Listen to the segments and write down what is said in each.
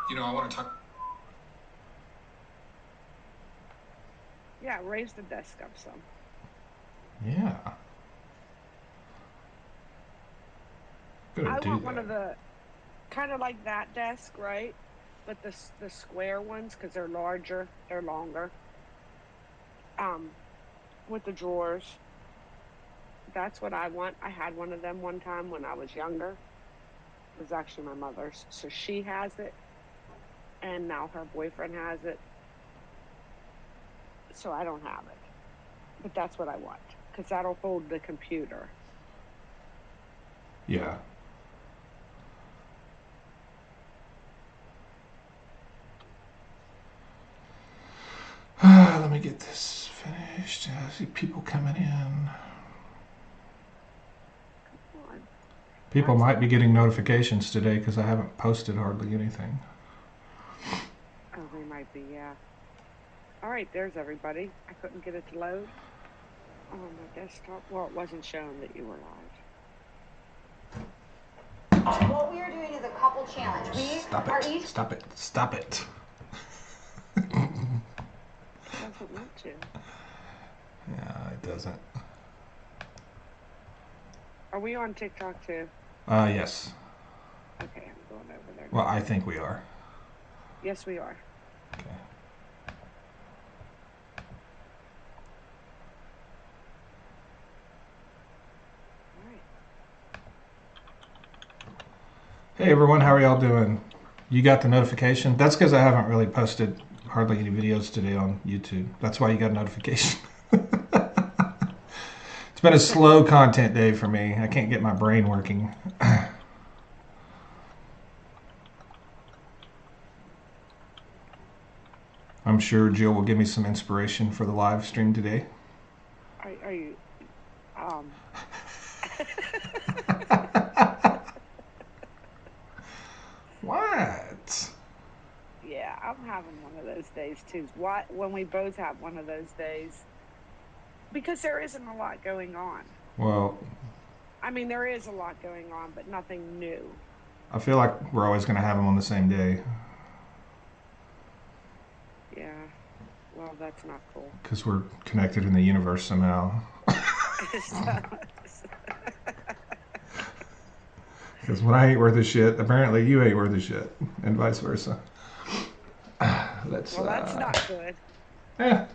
You know, I want to talk. Yeah, raise the desk up some. Yeah. Gonna I do want one that. of the kind of like that desk, right? But the square ones because they're larger, they're longer. With the drawers. That's what I want. I had one of them one time when I was younger. It was actually my mother's, so she has it, and now her boyfriend has it. So I don't have it, but that's what I want because that'll hold the computer. Yeah. Let me get this finished. I see people coming in. Come on. People might be getting notifications today because I haven't posted hardly anything. Oh, they might be, yeah. All right, there's everybody. I couldn't get it to load on my desktop. Well, it wasn't showing that you were live. So what we are doing is a couple challenge. Stop it. Stop it. Stop it. It doesn't want to. Yeah, it doesn't. Are we on TikTok too? Yes. Okay, I'm going over there. Well, I think we are. Yes, we are. Okay. All right. Hey everyone, how are y'all doing? You got the notification? That's because I haven't really posted hardly any videos today on YouTube. That's why you got a notification. It's been a slow content day for me. I can't get my brain working. I'm sure Jill will give me some inspiration for the live stream today. Are you What? Yeah, I'm having one of those days too. Why when we both have one of those days? Because there isn't a lot going on. Well, I mean, there is a lot going on, but nothing new. I feel like we're always going to have them on the same day. Yeah. Well, that's not cool. Because we're connected in the universe somehow. Because when I ain't worth a shit, apparently you ain't worth a shit, and vice versa. That's not good. Yeah,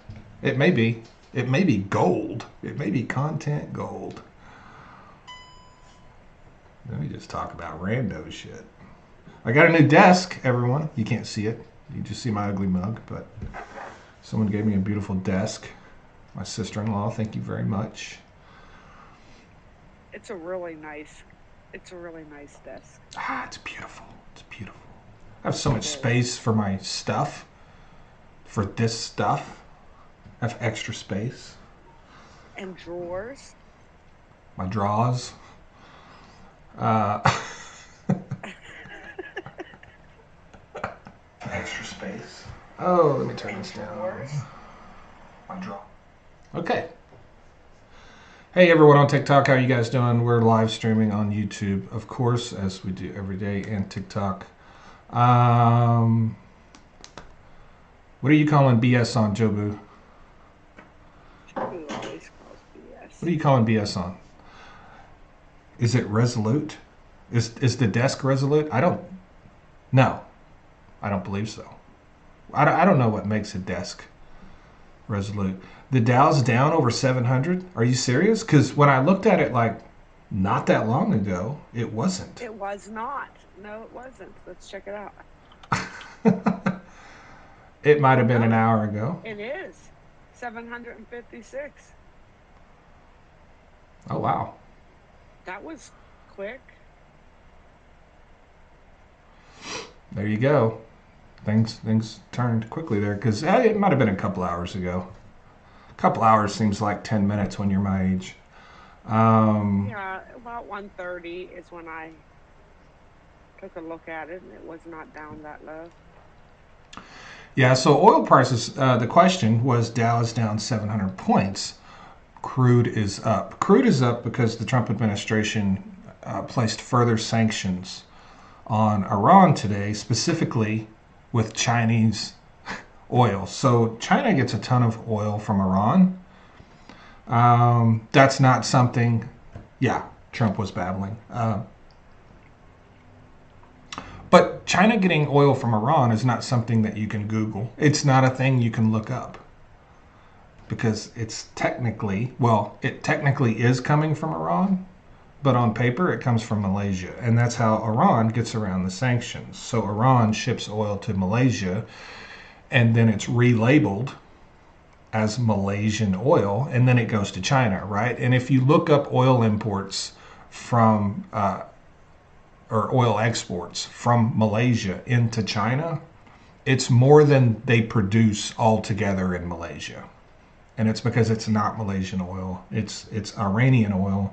it may be. It may be gold. It may be content gold. Let me just talk about rando shit. I got a new desk, everyone. You can't see it. You just see my ugly mug, but someone gave me a beautiful desk. My sister-in-law, thank you very much. It's a really nice desk. It's beautiful. It's beautiful. I have so much space for my stuff. For this stuff. I have extra space. And drawers. My drawers. Extra space. Oh, let me turn this down. My drawer. Okay. Hey everyone on TikTok, how are you guys doing? We're live streaming on YouTube, of course, as we do every day, and TikTok. What are you calling BS on, Jobu? Jobu always calls BS. What are you calling BS on? Is it resolute? Is the desk resolute? No, I don't believe so. I don't know what makes a desk resolute. The Dow's down over 700. Are you serious? Because when I looked at it like not that long ago, it wasn't. It was not. No, it wasn't. Let's check it out. It might have been an hour ago. It is 756. Oh wow. That was quick. There you go. Things turned quickly there because it might have been a couple hours ago. A couple hours seems like 10 minutes when you're my age. Yeah, about 1:30 is when I took a look at it, and it was not down that low. Yeah, so oil prices, the question was Dow is down 700 points. Crude is up. Crude is up because the Trump administration placed further sanctions on Iran today, specifically with Chinese oil. So China gets a ton of oil from Iran. That's not something, yeah, Trump was babbling. But China getting oil from Iran is not something that you can Google. It's not a thing you can look up. Because it's technically, well, it technically is coming from Iran, but on paper it comes from Malaysia. And that's how Iran gets around the sanctions. So Iran ships oil to Malaysia, and then it's relabeled as Malaysian oil, and then it goes to China, right? And if you look up oil imports from, or oil exports from Malaysia into China, it's more than they produce altogether in Malaysia. And it's because it's not Malaysian oil, it's Iranian oil.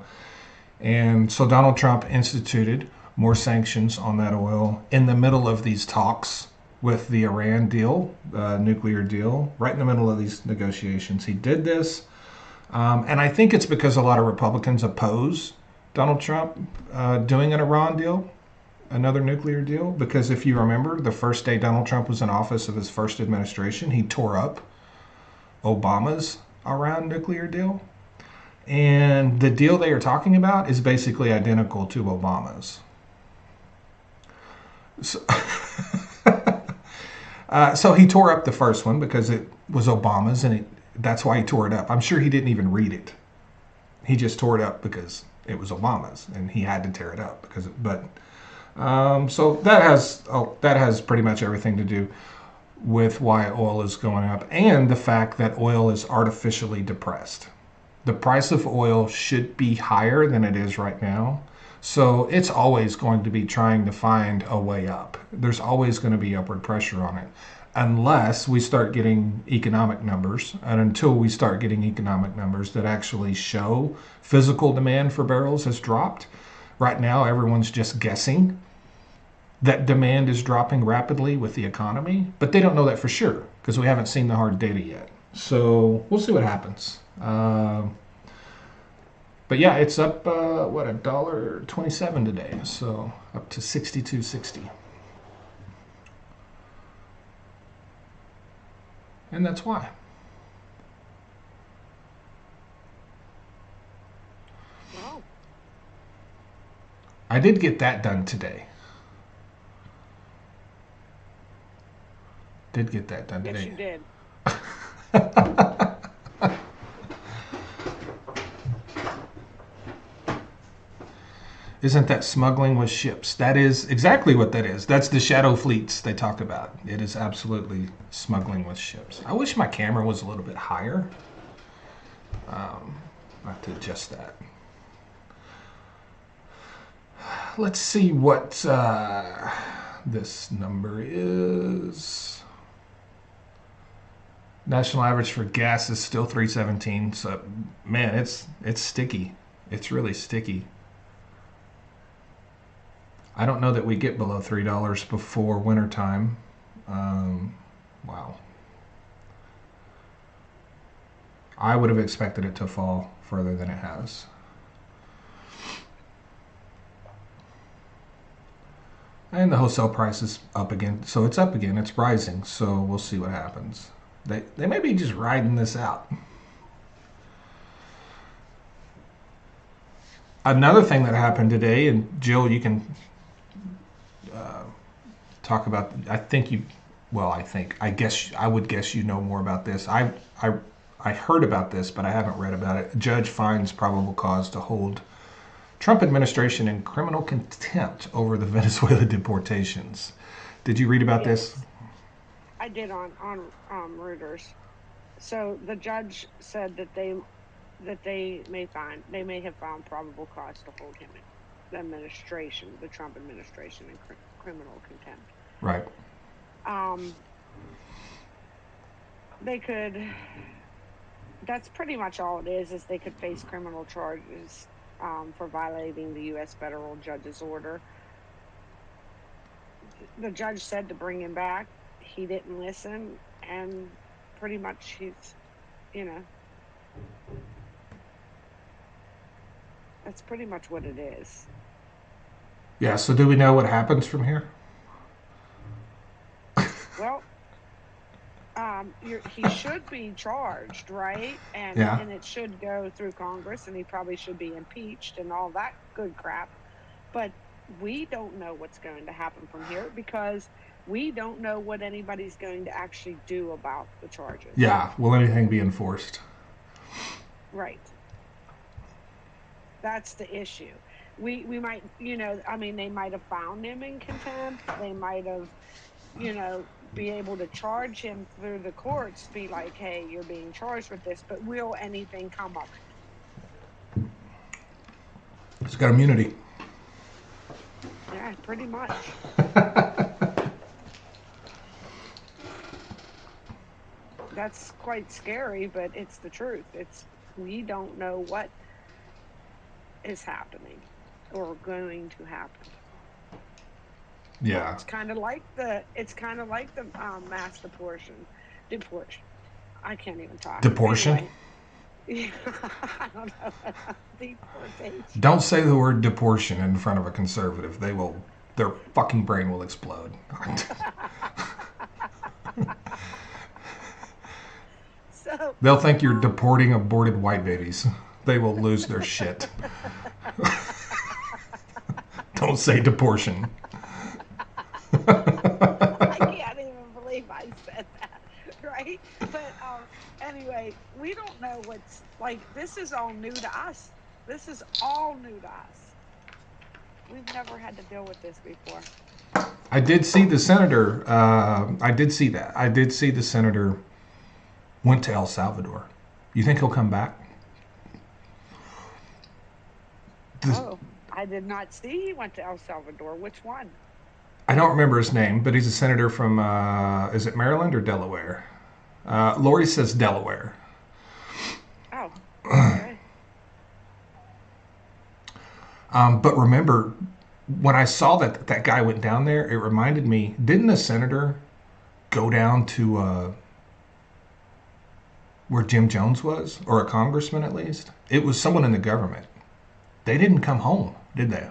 And so Donald Trump instituted more sanctions on that oil in the middle of these talks with the Iran deal, nuclear deal, right in the middle of these negotiations. He did this. And I think it's because a lot of Republicans oppose Donald Trump doing an Iran deal, another nuclear deal. Because if you remember, the first day Donald Trump was in office of his first administration, he tore up Obama's Iran nuclear deal. And the deal they are talking about is basically identical to Obama's. So, so he tore up the first one because it was Obama's, and that's why he tore it up. I'm sure he didn't even read it. He just tore it up because it was Obama's, and he had to tear it up because. So that has pretty much everything to do with why oil is going up, and the fact that oil is artificially depressed. The price of oil should be higher than it is right now. So it's always going to be trying to find a way up. There's always going to be upward pressure on it, unless we start getting economic numbers. And until we start getting economic numbers that actually show physical demand for barrels has dropped. Right now, everyone's just guessing that demand is dropping rapidly with the economy, but they don't know that for sure because we haven't seen the hard data yet. So we'll see what happens. But yeah, it's up $1.27 today, so up to 62.60, and that's why. Wow. I did get that done today. Did get that done today. Yes, you did. Isn't that smuggling with ships? That is exactly what that is. That's the shadow fleets they talk about. It is absolutely smuggling with ships. I wish my camera was a little bit higher. I have to adjust that. Let's see what this number is. National average for gas is still 317. So, man, it's sticky. It's really sticky. I don't know that we get below $3 before wintertime. Wow. I would have expected it to fall further than it has. And the wholesale price is up again. So it's up again. It's rising. So we'll see what happens. They may be just riding this out. Another thing that happened today, and Jill, you can talk about. I would guess you know more about this. I heard about this, but I haven't read about it. Judge finds probable cause to hold Trump administration in criminal contempt over the Venezuela deportations. Did you read about this? I did on Reuters. So the judge said that they may have found probable cause to hold him in the Trump administration, in criminal contempt. Right. They could. That's pretty much all it is they could face criminal charges for violating the U.S. federal judge's order. The judge said to bring him back. He didn't listen, and pretty much he's, that's pretty much what it is. Yeah, so do we know what happens from here? Well, he should be charged, right? And Yeah. and it should go through Congress, and he probably should be impeached and all that good crap. But we don't know what's going to happen from here because we don't know what anybody's going to actually do about the charges. Yeah. Will anything be enforced? Right. That's the issue. We might, I mean, they might have found him in contempt. They might have, be able to charge him through the courts, be like, hey, you're being charged with this, but will anything come of it? It's got immunity. Yeah, pretty much. That's quite scary, but it's the truth. We don't know what is happening or going to happen. Yeah. It's kind of like the mass deportation. I can't even talk. Deportation? Anyway. I don't know. Deportation. Don't say the word deportation in front of a conservative. Their fucking brain will explode. So They'll think you're deporting aborted white babies. They will lose their shit. Don't say deportation. I can't even believe I said that, right? But anyway, we don't know what's like. This is all new to us. This is all new to us. We've never had to deal with this before. I did see the senator. I did see that. I did see the senator went to El Salvador. You think he'll come back? Oh, I did not see he went to El Salvador. Which one? I don't remember his name, but he's a senator from, is it Maryland or Delaware? Lori says Delaware. Oh, okay. But remember, when I saw that guy went down there, it reminded me, didn't the senator go down to where Jim Jones was? Or a congressman, at least? It was someone in the government. They didn't come home, did they?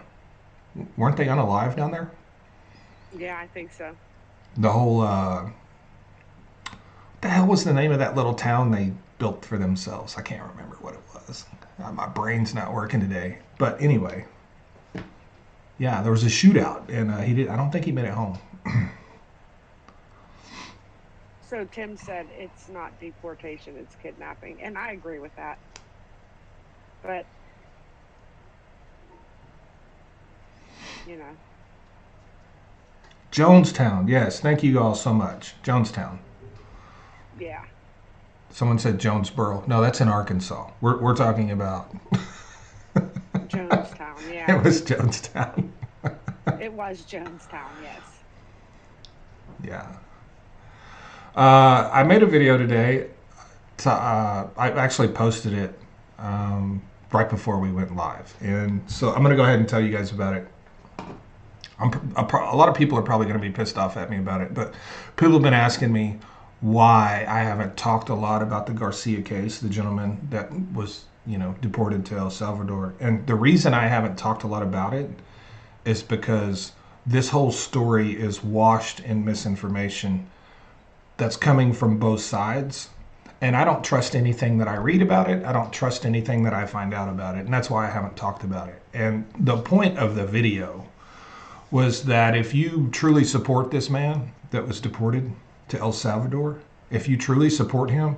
Weren't they unalive down there? Yeah, I think so. The whole, what the hell was the name of that little town they built for themselves? I can't remember what it was. My brain's not working today. But anyway, yeah, there was a shootout, and I don't think he made it home. So Tim said it's not deportation, it's kidnapping. And I agree with that. But, Jonestown, yes. Thank you all so much. Jonestown. Yeah. Someone said Jonesboro. No, that's in Arkansas. We're talking about Jonestown, yeah. It was Jonestown. It was Jonestown, yes. Yeah. I made a video today. I actually posted it right before we went live, and so I'm going to go ahead and tell you guys about it. A lot of people are probably going to be pissed off at me about it, but people have been asking me why I haven't talked a lot about the Garcia case, the gentleman that was, deported to El Salvador. And the reason I haven't talked a lot about it is because this whole story is washed in misinformation that's coming from both sides. And I don't trust anything that I read about it. I don't trust anything that I find out about it. And that's why I haven't talked about it. And the point of the video was that if you truly support this man that was deported to El Salvador, if you truly support him,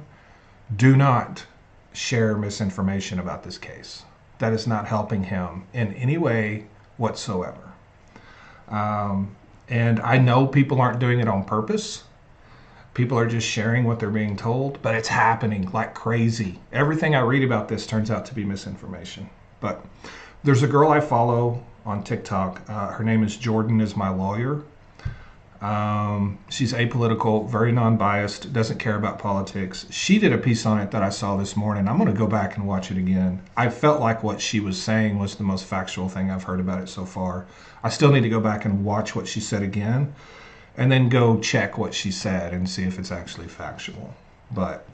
do not share misinformation about this case. That is not helping him in any way whatsoever. And I know people aren't doing it on purpose. People are just sharing what they're being told, but it's happening like crazy. Everything I read about this turns out to be misinformation. But there's a girl I follow on TikTok. Her name is Jordan Is My Lawyer. She's apolitical, very non-biased, doesn't care about politics. She did a piece on it that I saw this morning. I'm going to go back and watch it again. I felt like what she was saying was the most factual thing I've heard about it so far. I still need to go back and watch what she said again, and then go check what she said and see if it's actually factual. But,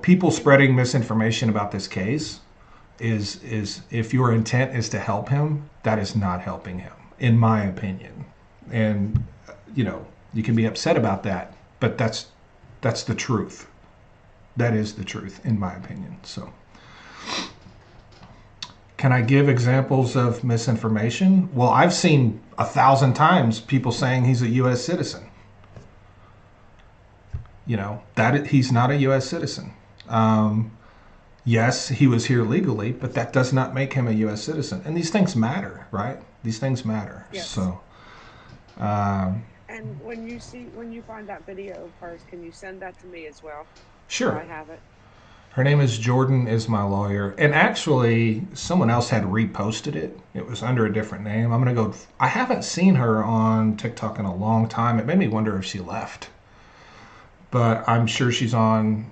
people spreading misinformation about this case is if your intent is to help him, that is not helping him, in my opinion. And, You can be upset about that, but that's the truth. That is the truth, in my opinion. So, can I give examples of misinformation? Well, I've seen 1,000 times people saying he's a U.S. citizen. You know, that he's not a U.S. citizen. Yes, he was here legally, but that does not make him a U.S. citizen. And these things matter, right? These things matter. Yes. So, and when you find that video of hers, can you send that to me as well? Sure. So I have it. Her name is Jordan Is My Lawyer. And actually, someone else had reposted it. It was under a different name. I'm going to go. I haven't seen her on TikTok in a long time. It made me wonder if she left. But I'm sure she's on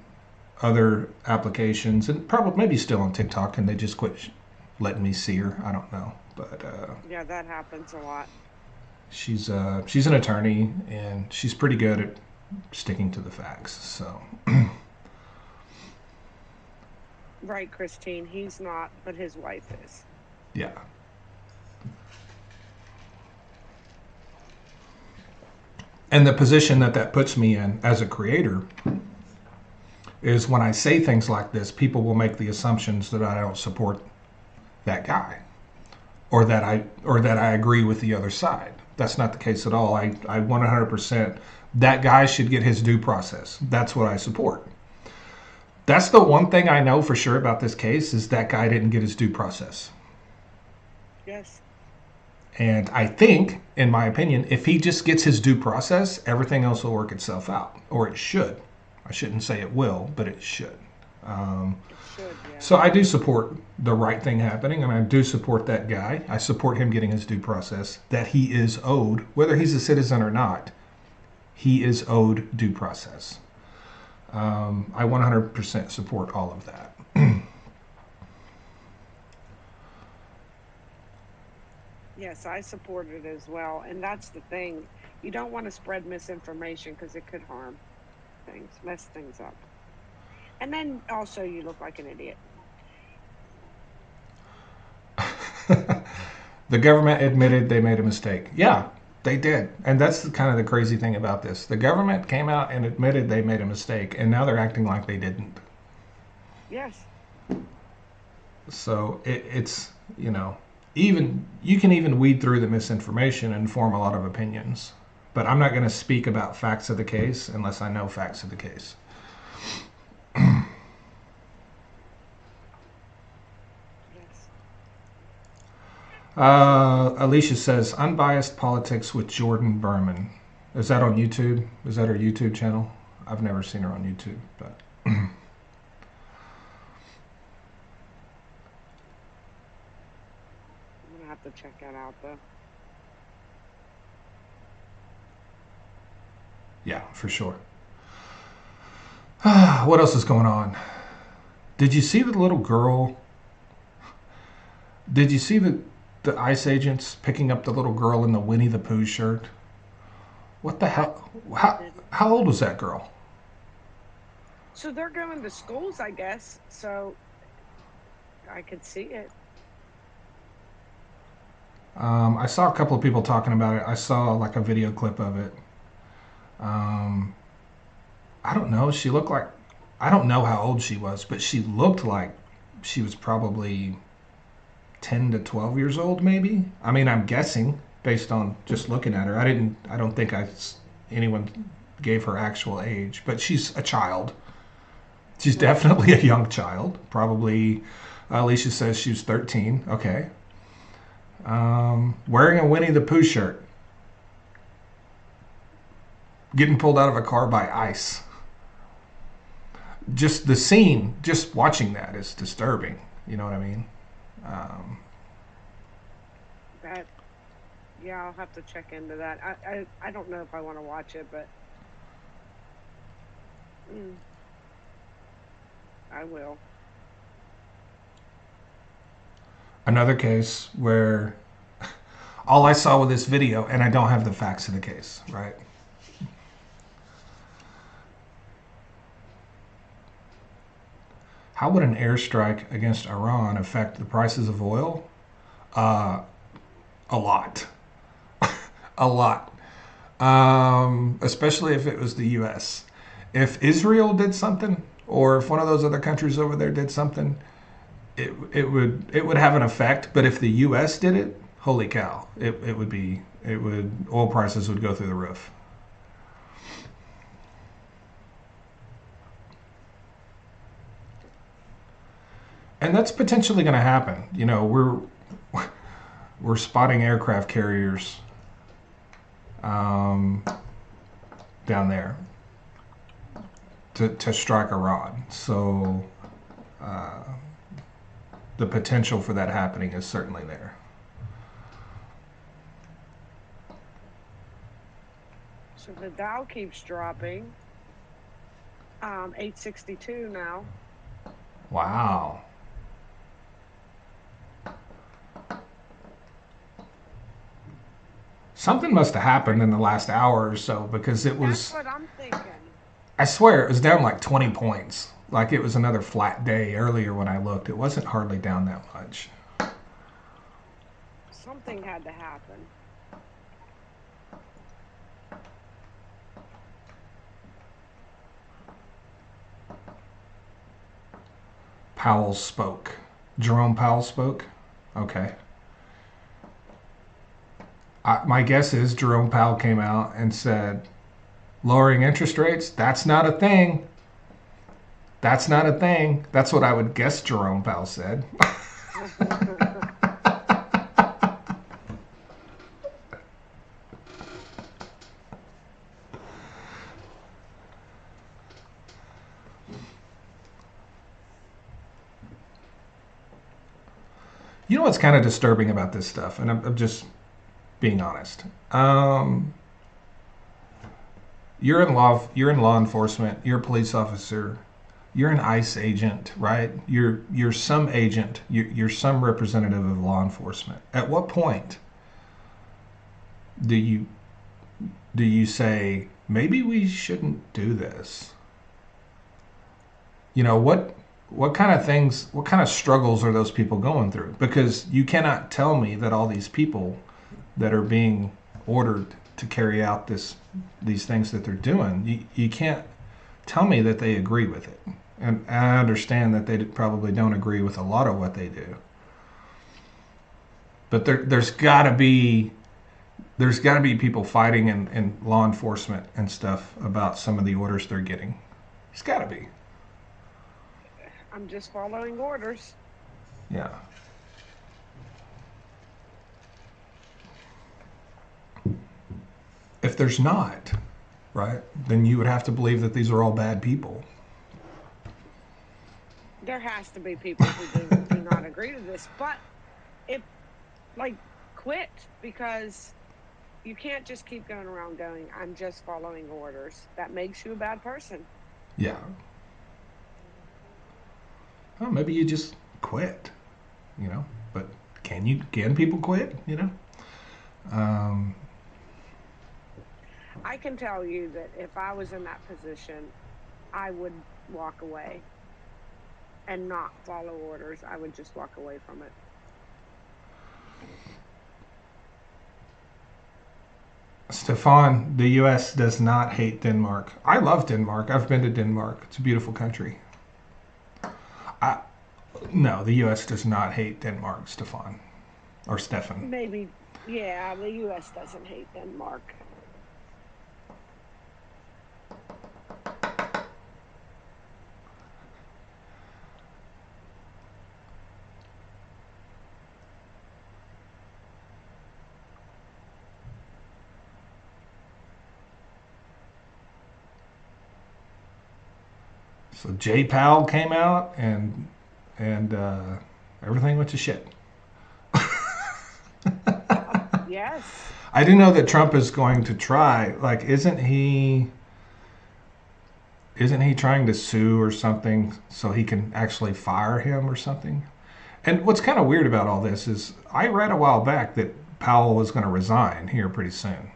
other applications and probably maybe still on TikTok, and they just quit letting me see her. I don't know. But yeah, that happens a lot. She's an attorney, and she's pretty good at sticking to the facts. So. Right, Christine. He's not, but his wife is. Yeah. And the position that puts me in as a creator is when I say things like this, people will make the assumptions that I don't support that guy, or that I agree with the other side. That's not the case at all. I 100%. That guy should get his due process. That's what I support. That's the one thing I know for sure about this case is that guy didn't get his due process. Yes. And I think, in my opinion, if he just gets his due process, everything else will work itself out. Or it should. I shouldn't say it will, but it should. It should, yeah. So I do support the right thing happening, and I do support that guy. I support him getting his due process that he is owed, whether he's a citizen or not. He is owed due process. I 100% support all of that. Yes, I support it as well. And that's the thing. You don't want to spread misinformation because it could harm things, mess things up. And then also you look like an idiot. The government admitted they made a mistake. Yeah, they did. And that's kind of the crazy thing about this. The government came out and admitted they made a mistake, and now they're acting like they didn't. Yes. So it's, you know, even you can even weed through the misinformation and form a lot of opinions. But I'm not going to speak about facts of the case unless I know facts of the case. Alicia says, unbiased politics with Jordan Berman. Is that on YouTube? Is that her YouTube channel? I've never seen her on YouTube, but. I'm going to have to check that out, though. Yeah, for sure. What else is going on? Did you see the little girl? Did you see the ICE agents picking up the little girl in the Winnie the Pooh shirt? What the hell? How old was that girl? So they're going to schools, I guess. So I could see it. I saw a couple of people talking about it. I saw like a video clip of it. I don't know. She looked like, I don't know how old she was, but she looked like she was probably 10 to 12 years old, maybe. I mean, I'm guessing based on just looking at her. I don't think anyone gave her actual age, but she's a child. She's definitely a young child. Probably, Alicia says she was 13. Okay. Wearing a Winnie the Pooh shirt. Getting pulled out of a car by ICE. Just the scene, just watching that is disturbing. You know what I mean? Yeah, I'll have to check into that. I don't know if I want to watch it, but I will. Another case where all I saw with this video, and I don't have the facts of the case, right? How would an airstrike against Iran affect the prices of oil? A lot. A lot. Especially if it was the U.S. If Israel did something, or if one of those other countries over there did something, it would have an effect. But if the U.S. did it, holy cow, it would oil prices would go through the roof. And that's potentially going to happen. You know, we're spotting aircraft carriers down there to strike Iran. So the potential for that happening is certainly there. So the Dow keeps dropping. 862 now. Wow. Something must have happened in the last hour or so, because it was. That's what I'm thinking. I swear it was down like 20 points. Like it was another flat day earlier when I looked. It wasn't hardly down that much. Something had to happen. Powell spoke. Jerome Powell spoke? Okay. My guess is Jerome Powell came out and said, lowering interest rates, that's not a thing. That's not a thing. That's what I would guess Jerome Powell said. You know what's kind of disturbing about this stuff, and I'm just being honest. You're in law enforcement. You're a police officer. You're an ICE agent, right? You're some agent. You're some representative of law enforcement. At what point do you say maybe we shouldn't do this? You know, what kind of things, what kind of struggles are those people going through? Because you cannot tell me that all these people that are being ordered to carry out these things that they're doing, you can't tell me that they agree with it. And I understand that they probably don't agree with a lot of what they do. But there's got to be people fighting in law enforcement and stuff about some of the orders they're getting. There's got to be. I'm just following orders. Yeah. If there's not, right, then you would have to believe that these are all bad people. There has to be people who do not agree with this. But quit, because you can't just keep going around going, I'm just following orders. That makes you a bad person. Yeah. Well, maybe you just quit, you know. But can people quit, you know? I can tell you that if I was in that position, I would walk away and not follow orders. I would just walk away from it. Stefan, the U.S. does not hate Denmark. I love Denmark. I've been to Denmark. It's a beautiful country. No, the U.S. does not hate Denmark, Stefan. Or Stefan. Maybe, yeah, the U.S. doesn't hate Denmark. So Jay Powell came out and everything went to shit. Yes. I do know that Trump is going to try. Like, isn't he trying to sue or something so he can actually fire him or something? And what's kind of weird about all this is I read a while back that Powell was going to resign here pretty soon.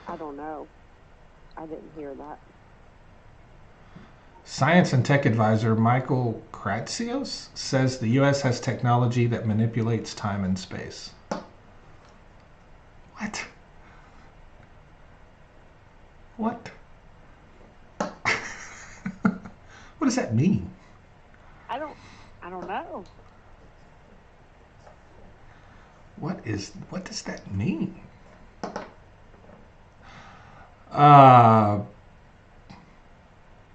I don't know. I didn't hear that. Science and tech advisor Michael Kratsios says the U.S. has technology that manipulates time and space. What? What? What does that mean? I don't know. What does that mean?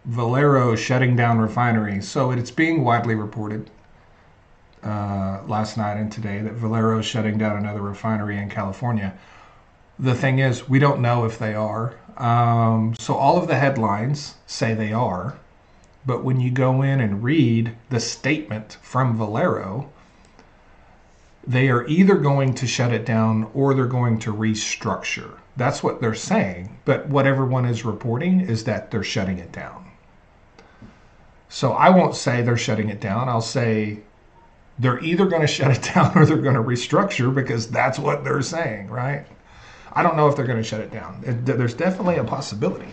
Valero shutting down refinery. So it's being widely reported last night and today that Valero is shutting down another refinery in California. The thing is, we don't know if they are. So all of the headlines say they are. But when you go in and read the statement from Valero, they are either going to shut it down or they're going to restructure. That's what they're saying. But what everyone is reporting is that they're shutting it down. So I won't say they're shutting it down. I'll say they're either going to shut it down or they're going to restructure, because that's what they're saying, right? I don't know if they're going to shut it down. There's definitely a possibility.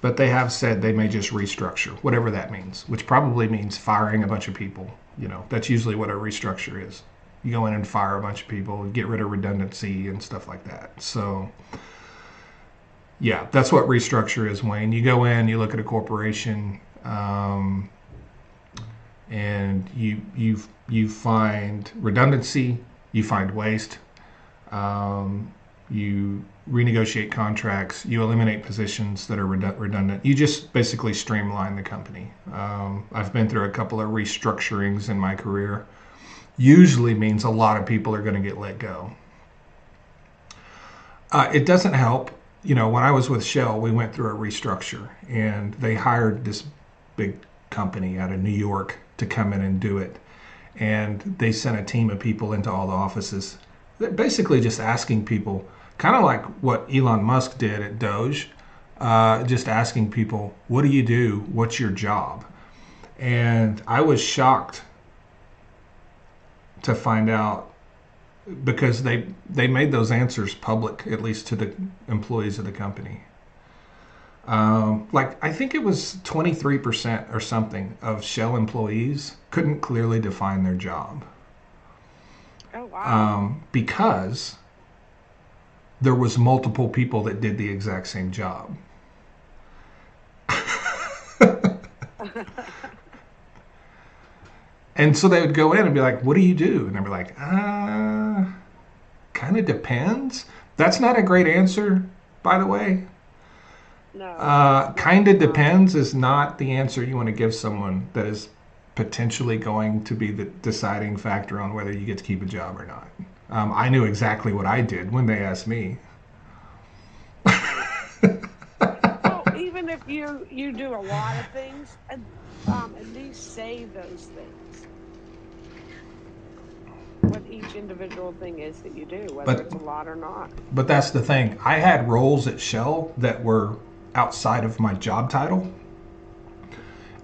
But they have said they may just restructure, whatever that means, which probably means firing a bunch of people. You know, that's usually what a restructure is. You go in and fire a bunch of people, get rid of redundancy and stuff like that. So, yeah, that's what restructure is, Wayne. You go in, you look at a corporation, and you find redundancy, you find waste, you renegotiate contracts, you eliminate positions that are redundant. You just basically streamline the company. I've been through a couple of restructurings in my career. Usually means a lot of people are going to get let go. It doesn't help. You know, when I was with Shell, we went through a restructure, and they hired this big company out of New York to come in and do it. And they sent a team of people into all the offices. They're basically just asking people, kind of like what Elon Musk did at Doge, just asking people, what do you do? What's your job? And I was shocked to find out, because they made those answers public, at least to the employees of the company. Like, I think it was 23% or something of Shell employees couldn't clearly define their job. Oh, wow. Because there was multiple people that did the exact same job. And so they would go in and be like, what do you do? And I'd be like, kind of depends. That's not a great answer, by the way. No. Kind of depends is not the answer you want to give someone that is potentially going to be the deciding factor on whether you get to keep a job or not. I knew exactly what I did when they asked me. Well, even if you do a lot of things, at least say those things. What each individual thing is that you do, whether it's a lot or not. But that's the thing. I had roles at Shell that were outside of my job title.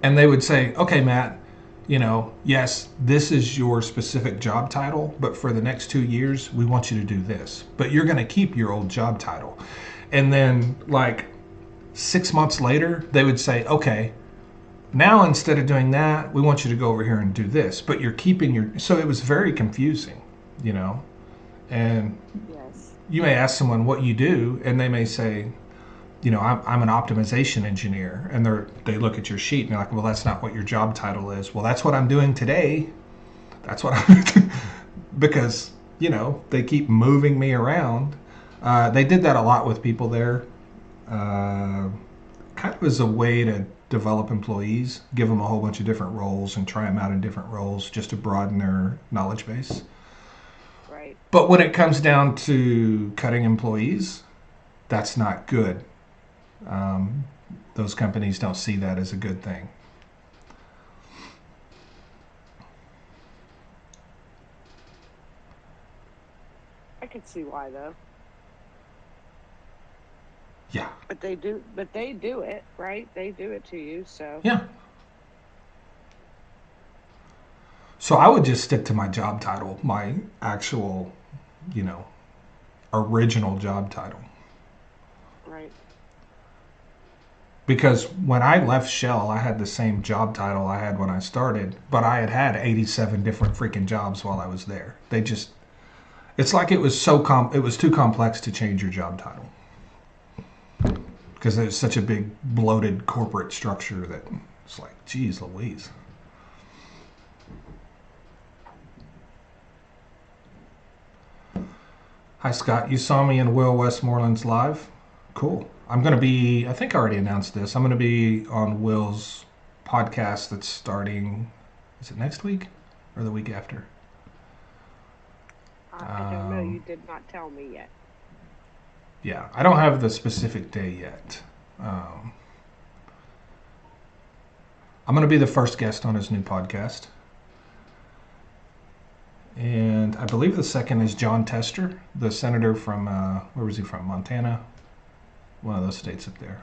And they would say, okay, Matt, you know, yes, this is your specific job title, but for the next 2 years, we want you to do this. But you're going to keep your old job title. And then, like, 6 months later, they would say, okay, now instead of doing that, we want you to go over here and do this. But you're keeping your... So it was very confusing, you know. And Yes. you may ask someone what you do, and they may say, you know, I'm an optimization engineer. And they look at your sheet and they're like, well, that's not what your job title is. Well, that's what I'm doing today. That's what I'm doing. Because, you know, they keep moving me around. They did that a lot with people there. Kind of as a way to develop employees, give them a whole bunch of different roles and try them out in different roles just to broaden their knowledge base. Right. But when it comes down to cutting employees, that's not good. Those companies don't see that as a good thing. I could see why, though. Yeah. But they do it, right? They do it to you, so. Yeah. So I would just stick to my job title, my actual, you know, original job title. Right. Because when I left Shell, I had the same job title I had when I started, but I had had 87 different freaking jobs while I was there. They just, it's like it was it was too complex to change your job title. Because there's such a big bloated corporate structure that it's like, geez Louise. Hi Scott, you saw me in Will Westmoreland's live? Cool. I'm going to be, I think I already announced this, I'm going to be on Will's podcast that's starting, is it next week or the week after? I don't know. You did not tell me yet. Yeah, I don't have the specific day yet. I'm going to be the first guest on his new podcast. And I believe the second is John Tester, the senator from, where was he from? Montana? One of those states up there.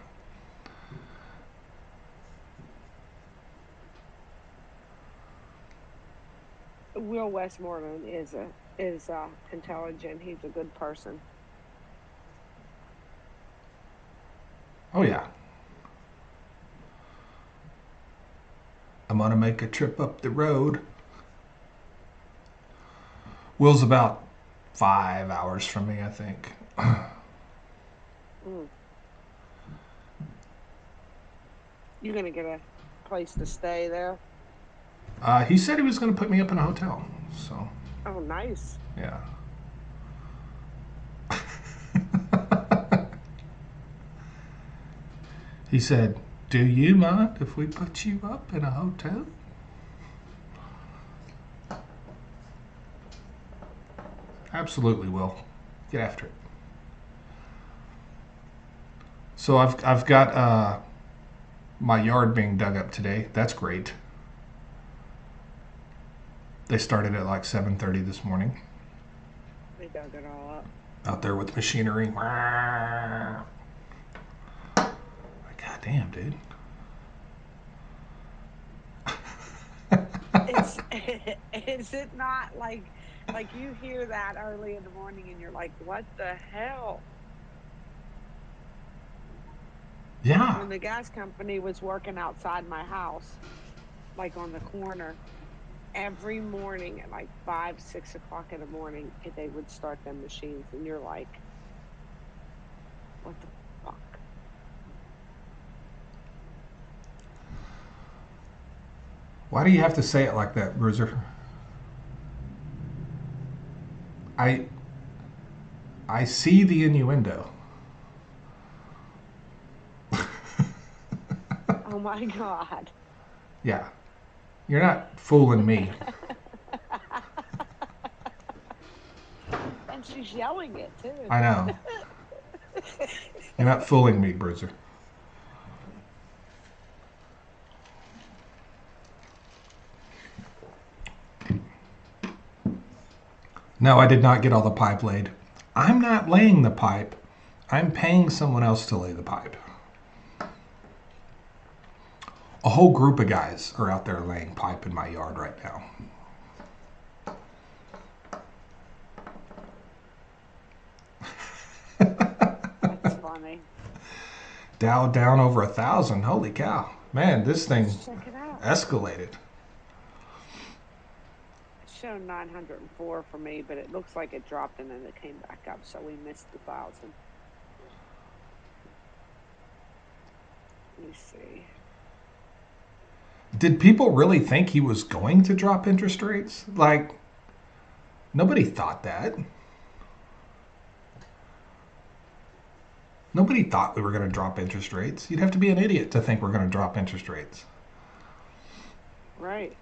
Will Westmoreland is intelligent. He's a good person. Oh yeah. I'm gonna make a trip up the road. Will's about 5 hours from me, I think. You're gonna get a place to stay there? He said he was gonna put me up in a hotel. So. Oh, nice. Yeah. He said, "Do you mind if we put you up in a hotel?" Absolutely, Will. Get after it. So I've got my yard being dug up today. That's great. They started at like 7:30 this morning. They dug it all up. Out there with machinery. God damn, dude. Is it not like you hear that early in the morning and you're like, what the hell? Yeah. When the gas company was working outside my house, like on the corner, every morning at like 5, 6 o'clock in the morning, they would start them machines, and you're like, what the fuck? Why do you have to say it like that, Bruiser? I see the innuendo. Oh my God. Yeah. You're not fooling me. And she's yelling it too. I know. You're not fooling me, Bruiser. No, I did not get all the pipe laid. I'm not laying the pipe. I'm paying someone else to lay the pipe. A whole group of guys are out there laying pipe in my yard right now. That's funny. Dow down over 1,000. Holy cow. Man, this thing Check it out. escalated. It showed 904 for me, but it looks like it dropped and then it came back up, so we missed 1,000. Let me see. Did people really think he was going to drop interest rates? Like, nobody thought that. Nobody thought we were going to drop interest rates. You'd have to be an idiot to think we're going to drop interest rates. Right.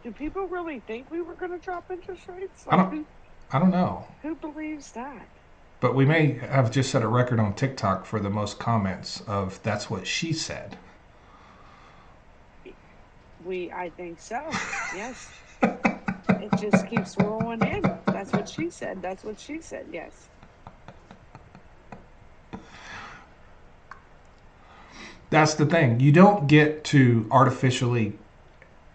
Do people really think we were going to drop interest rates? I don't know. Who believes that? But we may have just set a record on TikTok for the most comments of "that's what she said." I think so. Yes. It just keeps rolling in. That's what she said. That's what she said. Yes. That's the thing. You don't get to artificially,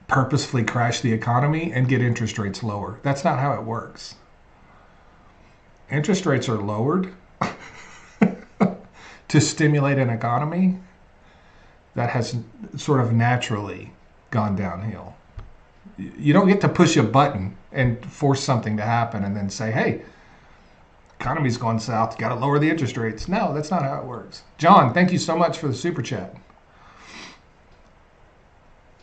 purposefully crash the economy and get interest rates lower. That's not how it works. interest rates are lowered to stimulate an economy that has sort of naturally gone downhill. You don't get to push a button and force something to happen and then say, hey, economy's going south, got to lower the interest rates. No, that's not how it works. John, thank you so much for the super chat.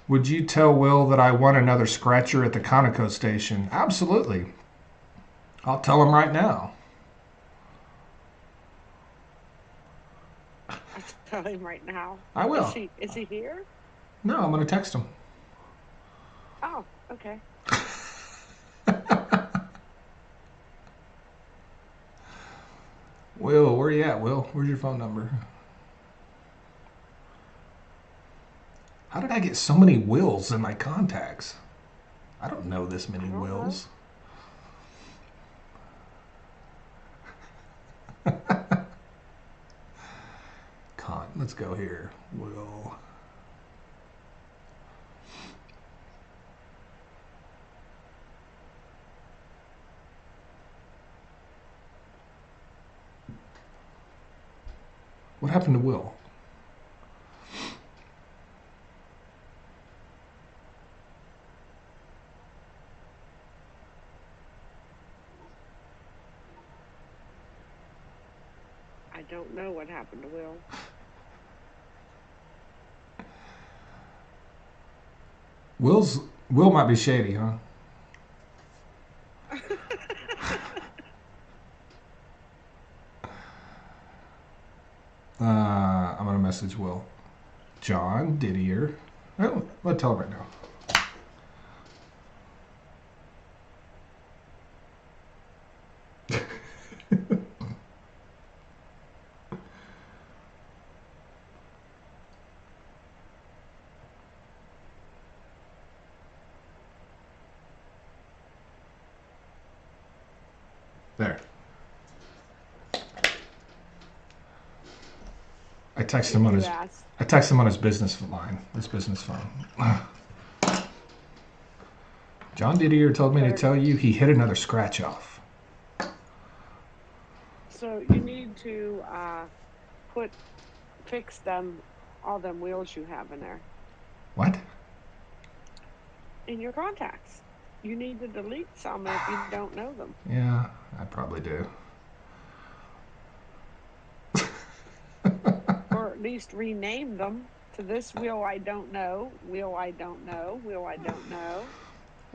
Would you tell Will that I want another scratcher at the Conoco station? Absolutely. I'll tell him right now. I'll tell him right now. I will. Is he here? No, I'm going to text him. Oh, okay. Will, where you at, Will? Where's your phone number? How did I get so many Wills in my contacts? I don't know this many Wills. Let's go here. Will. What happened to Will? I don't know what happened to Will. Will might be shady, huh? I'm gonna message Will. John Didier. Oh, let's tell him right now. There. I text him on his business line. His business phone. John Didier told me to tell you he hit another scratch off. So you need to fix all them wheels you have in there. What? In your contacts. You need to delete some if you don't know them. Yeah, I probably do. Or at least rename them to this wheel I don't know, wheel I don't know, wheel I don't know.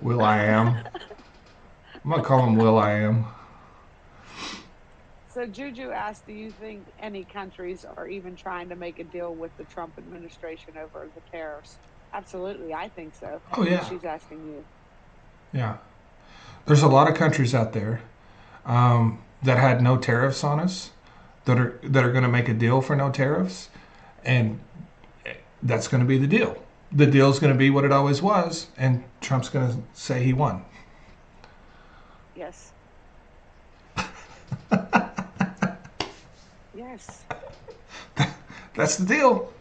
Will I am. I'm going to call him Will I am. So Juju asked, do you think any countries are even trying to make a deal with the Trump administration over the tariffs? Absolutely, I think so. Oh, yeah. She's asking you. Yeah. There's a lot of countries out there that had no tariffs on us that are going to make a deal for no tariffs, and that's going to be the deal. The deal is going to be what it always was, and Trump's going to say he won. Yes. Yes. That's the deal.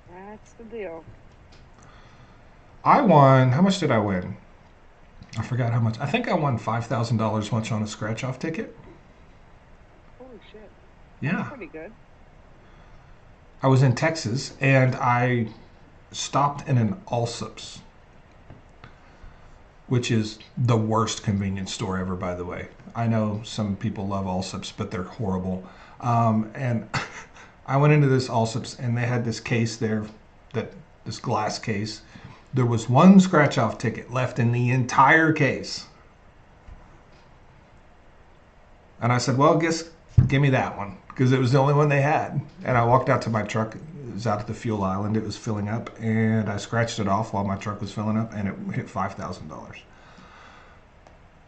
That's the deal. I won. How much did I win? I forgot how much. I think I won $5,000 once on a scratch-off ticket. Holy shit. Yeah. That's pretty good. I was in Texas, and I stopped in an Allsup's, which is the worst convenience store ever, by the way. I know some people love Allsup's, but they're horrible. And I went into this Allsup's, and they had this case there, this glass case. There was one scratch-off ticket left in the entire case. And I said, well, give me that one, because it was the only one they had. And I walked out to my truck. It was out at the fuel island. It was filling up, and I scratched it off while my truck was filling up, and it hit $5,000.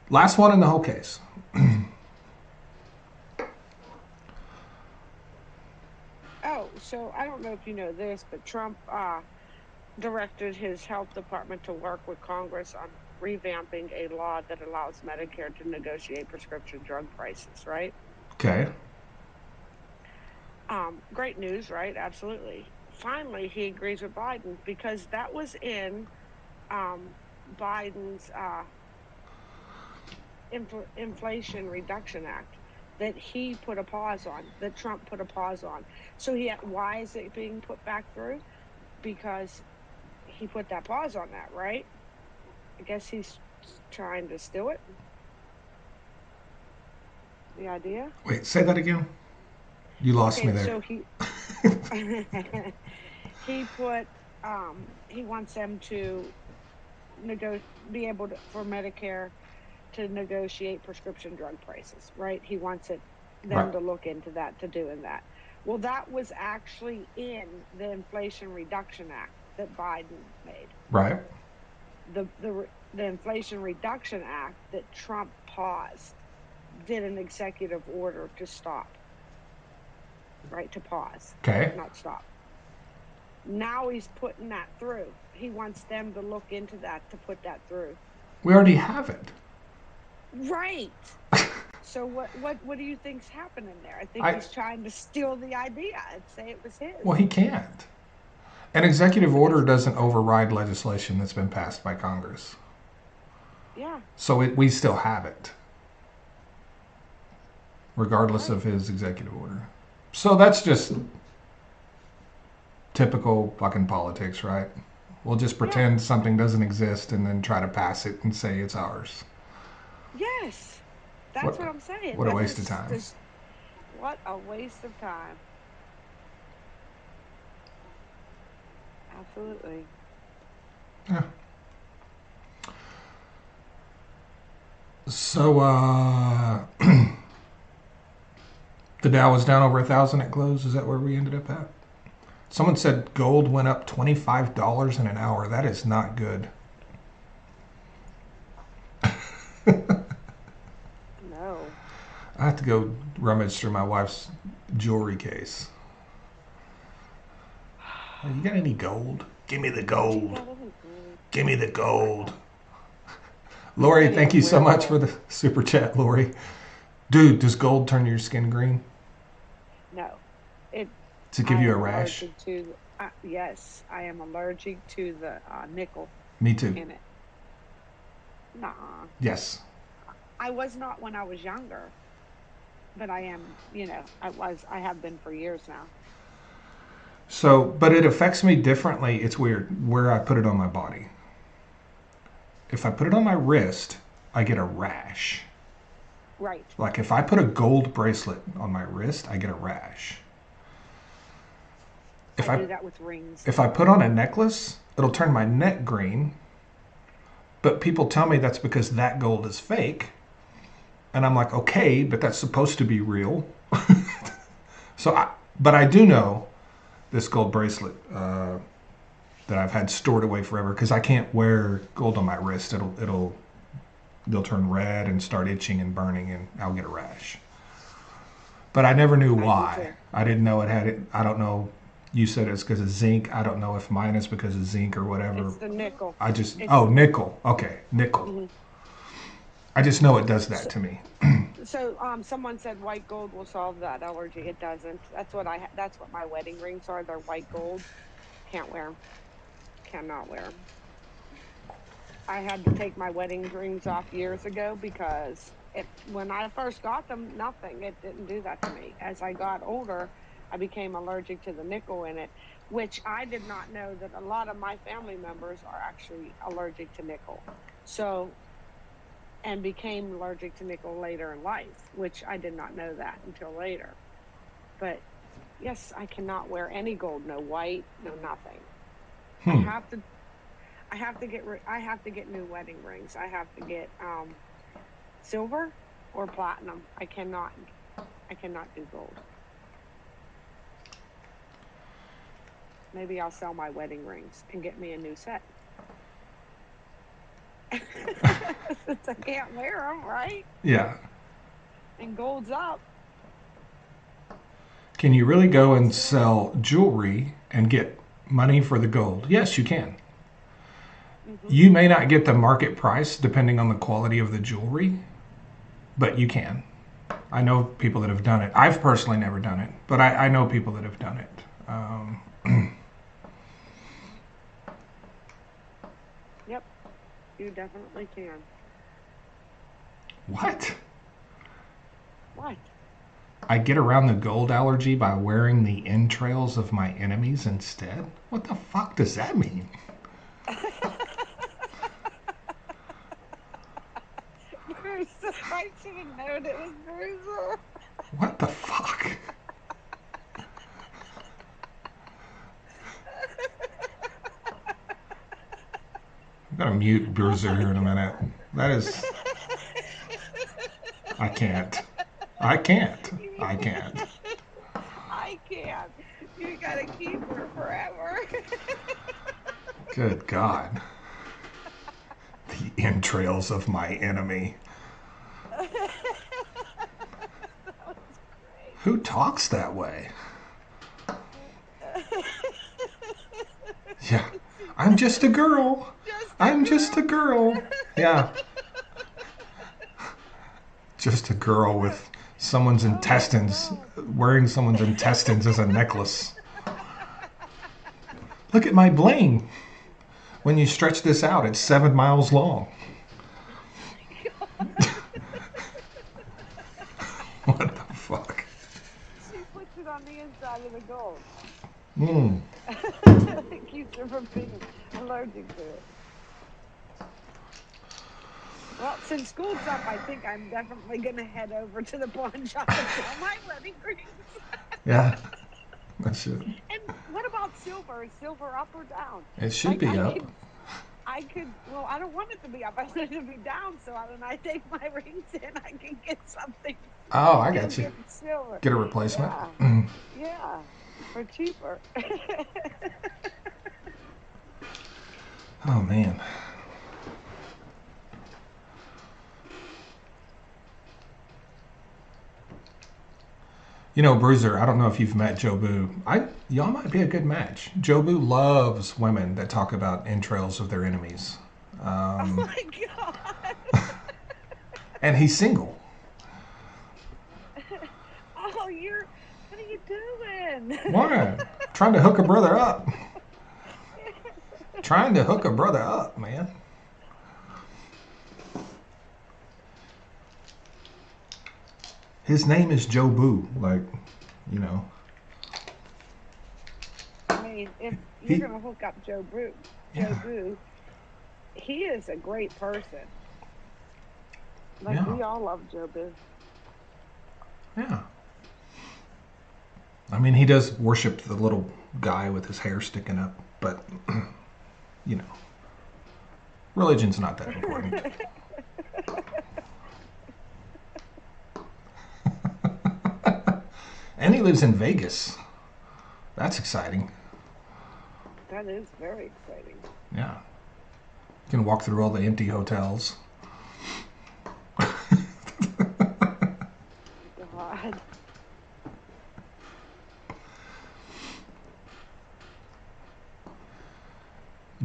Last one in the whole case. Oh, so I don't know if you know this, but Trump directed his health department to work with Congress on revamping a law that allows Medicare to negotiate prescription drug prices, right? Okay. Great news, right? Absolutely. Finally, he agrees with Biden, because that was in Biden's Inflation Reduction Act that he put a pause on, that Trump put a pause on. So why is it being put back through? Because he put that pause on that, right? I guess he's trying to steal it. The idea? Wait, say that again. You lost me there. So he he wants them to be able to, for Medicare, to negotiate prescription drug prices, right? He wants them to look into that, to doing that. Well, that was actually in the Inflation Reduction Act that Biden made. Right. The Inflation Reduction Act that Trump paused did an executive order to stop. Right, to pause. Okay. Not stop. Now he's putting that through. He wants them to look into that, to put that through. We already have it. Right. So what do you think's happening there? I think he's trying to steal the idea and say it was his. Well, he can't. An executive order doesn't override legislation that's been passed by Congress. Yeah. So we still have it, regardless of his executive order. So that's just typical fucking politics, right? We'll just pretend something doesn't exist and then try to pass it and say it's ours. Yes. That's what I'm saying. What a waste of time. What a waste of time. Absolutely. Yeah. So, the Dow was down over 1,000 at close. Is that where we ended up at? Someone said gold went up $25 in an hour. That is not good. No. I have to go rummage through my wife's jewelry case. Oh, you got any gold? Give me the gold. Give me the gold. Lori, thank you so much for the super chat, Lori. Dude, does gold turn your skin green? No. To give you a rash? Yes, I am allergic to the nickel. Me too. In it. Nuh-uh. Yes. I was not when I was younger, but I am, I have been for years now. So, but it affects me differently. It's weird where I put it on my body. If I put it on my wrist, I get a rash. Right. Like if I put a gold bracelet on my wrist, I get a rash. I do that with rings. If I put on a necklace, it'll turn my neck green. But people tell me that's because that gold is fake. And I'm like, okay, but that's supposed to be real. But I do know this gold bracelet that I've had stored away forever because I can't wear gold on my wrist. They'll turn red and start itching and burning, and I'll get a rash. But I never knew why. I didn't know it had it. I don't know. You said it's because of zinc. I don't know if mine is because of zinc or whatever. It's the nickel. Nickel. Okay, nickel. Mm-hmm. I just know it does that to me. So someone said white gold will solve that allergy. It doesn't. That's what my wedding rings are. They're white gold. Can't wear them. Cannot wear them. I had to take my wedding rings off years ago because when I first got them, nothing. It didn't do that to me. As I got older, I became allergic to the nickel in it, which I did not know that a lot of my family members are actually allergic to nickel. And became allergic to nickel later in life, which I did not know that until later. But yes, I cannot wear any gold, no white, no nothing. I have to get new wedding rings. I have to get silver or platinum. I cannot do gold. Maybe I'll sell my wedding rings and get me a new set. Since I can't wear them, right? Yeah. And gold's up. Can you really go and sell jewelry and get money for the gold? Yes, you can. Mm-hmm. You may not get the market price depending on the quality of the jewelry, but you can. I know people that have done it. I've personally never done it, but I know people that have done it. Yep, you definitely can. What? What? I get around the gold allergy by wearing the entrails of my enemies instead? What the fuck does that mean? Bruce, I should have known it was Bruiser. What the fuck? I'm gonna mute Bruiser here in a minute. That is... I can't. I can't. I can't. I can't. You gotta keep her forever. Good God. The entrails of my enemy. That was great. Who talks that way? Yeah. I'm just a girl. I'm just a girl. Yeah. Just a girl with someone's intestines, wearing someone's intestines as a necklace. Look at my bling. When you stretch this out, it's 7 miles long. What the fuck? She puts it on the inside of the gold. It keeps her from being allergic to it. Well, since school's up, I think I'm definitely going to head over to the pawn shop and sell my wedding rings. Yeah, that's it. And what about silver? Is silver up or down? It should be up. Well, I don't want it to be up. I want it to be down, so when I take my rings in, I can get something. Oh, I got you. Silver. Get a replacement. Yeah, yeah, for cheaper. Oh, man. You know, Bruiser, I don't know if you've met Jobu. Y'all might be a good match. Jobu loves women that talk about entrails of their enemies. Oh my God. And he's single. Oh, what are you doing? What? Trying to hook a brother up. Trying to hook a brother up, man. His name is Jobu, like, you know. I mean, if you're going to hook up Jobu, he is a great person. Like, we all love Jobu. Yeah. I mean, he does worship the little guy with his hair sticking up, but, you know, religion's not that important. And he lives in Vegas. That's exciting. That is very exciting. Yeah. You can walk through all the empty hotels. God.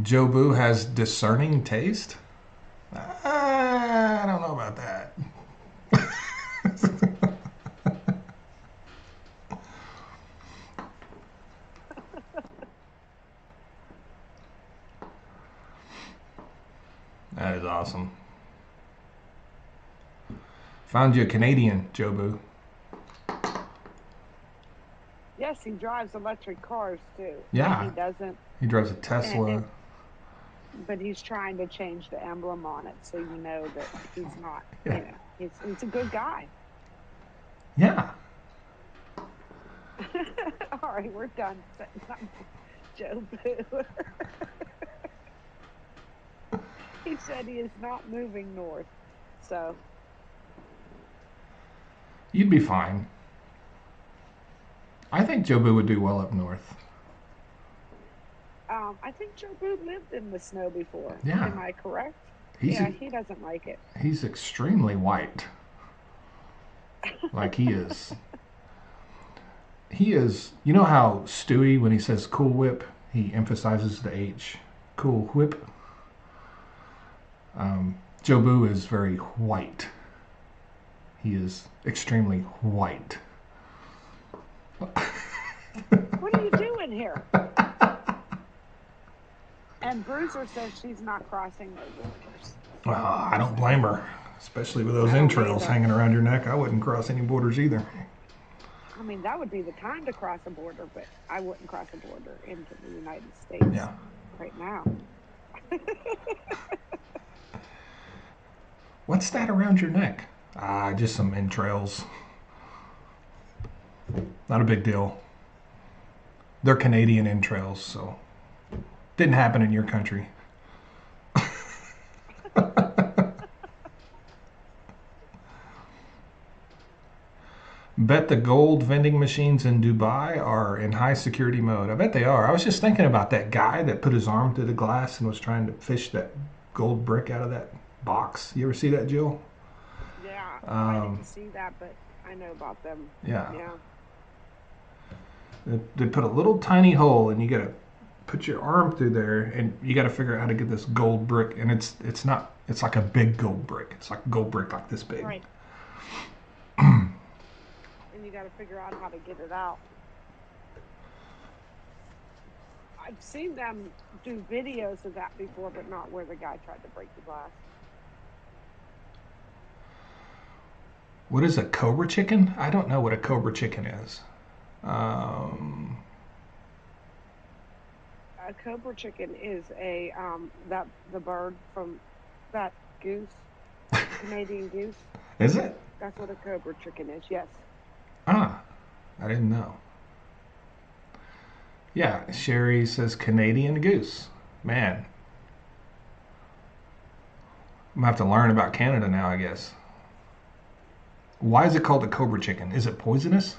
Jobu has discerning taste? I don't know about that. That is awesome. Found you a Canadian, Jobu. Yes, he drives electric cars too. Yeah. He doesn't. He drives a Tesla. But he's trying to change the emblem on it so you know that he's not, Yeah. you know, he's a good guy. Yeah. All right, we're done. Joe Boo. He said he is not moving north, so. You'd be fine. I think Jobu would do well up north. I think Joe Boo lived in the snow before. Yeah. Am I correct? He doesn't like it. He's extremely white. Like he is. He is. You know how Stewie, when he says Cool Whip, he emphasizes the H. Cool Whip. Jobu is very white. He is extremely white. What are you doing here? And Bruiser says she's not crossing those rivers. Well, I don't blame her. Especially with those I don't entrails either. hanging around your neck, I wouldn't cross any borders either. I mean, that would be the time to cross a border, but I wouldn't cross a border into the United States Yeah. right now. What's that around your neck? Ah, just some entrails. Not a big deal. They're Canadian entrails, so didn't happen in your country. Bet the gold vending machines in Dubai are in high security mode. I bet they are. I was just thinking about that guy that put his arm through the glass and was trying to fish that gold brick out of that box. You ever see that, Jill? Yeah, I didn't see that, but I know about them. Yeah. Yeah. They put a little tiny hole, and you got to put your arm through there, and you got to figure out how to get this gold brick. And it's like a big gold brick. It's like a gold brick like this big. Right. And you got to figure out how to get it out. I've seen them do videos of that before, but not where the guy tried to break the glass. What is a cobra chicken? I don't know what a cobra chicken is. A cobra chicken is a the bird from that goose, Canadian goose. Is it? That's what a cobra chicken is. Yes. Ah, I didn't know. Yeah, Sherry says Canadian goose. Man, I'm gonna have to learn about Canada now, I guess. Why is it called a cobra chicken? Is it poisonous?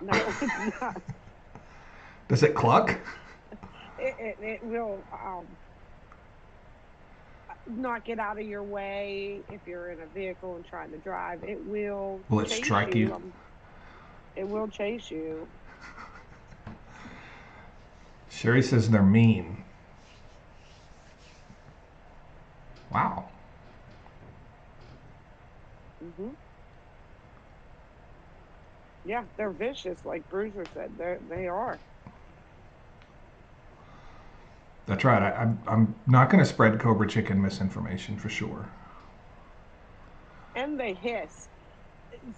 No, it's not. Does it cluck? It will not get out of your way if you're in a vehicle and trying to drive. It will. Will it chase strike you? It will chase you. Sherry says they're mean. Wow. Yeah, they're vicious, like Bruiser said. They are. That's right. I'm not going to spread cobra chicken misinformation for sure. And they hiss.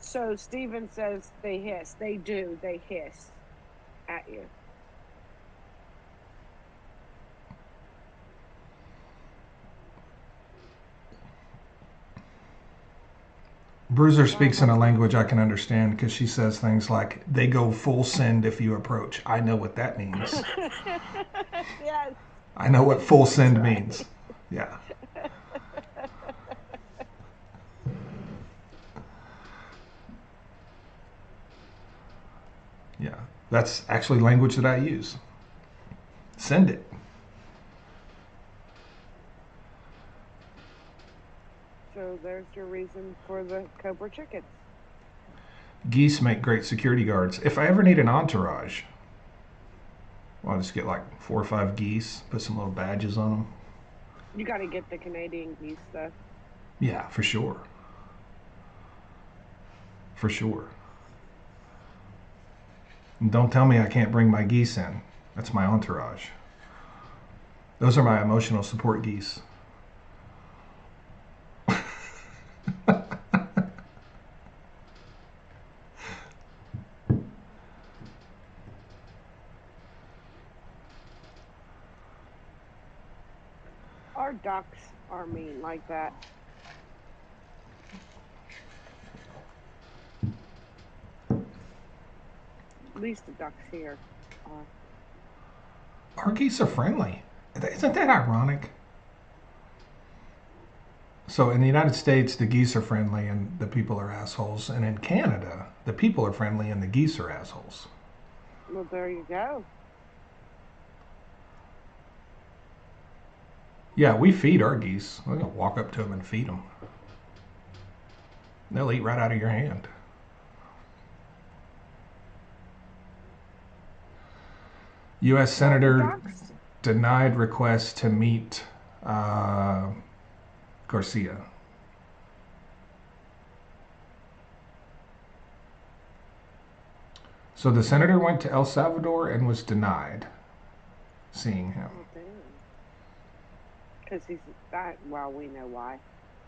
So Steven says they hiss. They do. They hiss at you. Bruiser speaks in a language I can understand because she says things like, they go full send if you approach. I know what that means. Yes. I know what full send means. Yeah. Yeah. That's actually language that I use. Send it. So there's your reason for the cobra chickens. Geese make great security guards. If I ever need an entourage, I'll just get like 4 or 5 geese, put some little badges on them. You got to get the Canadian geese, though. Yeah, for sure. For sure. And don't tell me I can't bring my geese in. That's my entourage. Those are my emotional support geese. Our ducks are mean like that. At least the ducks here are. Our geese are friendly. Isn't that ironic? So in the United States, the geese are friendly and the people are assholes. And in Canada, the people are friendly and the geese are assholes. Well, there you go. Yeah, we feed our geese. We're going to walk up to them and feed them. They'll eat right out of your hand. U.S. Senator denied request to meet Garcia. So the senator went to El Salvador and was denied seeing him. Because he's that. Well, we know why.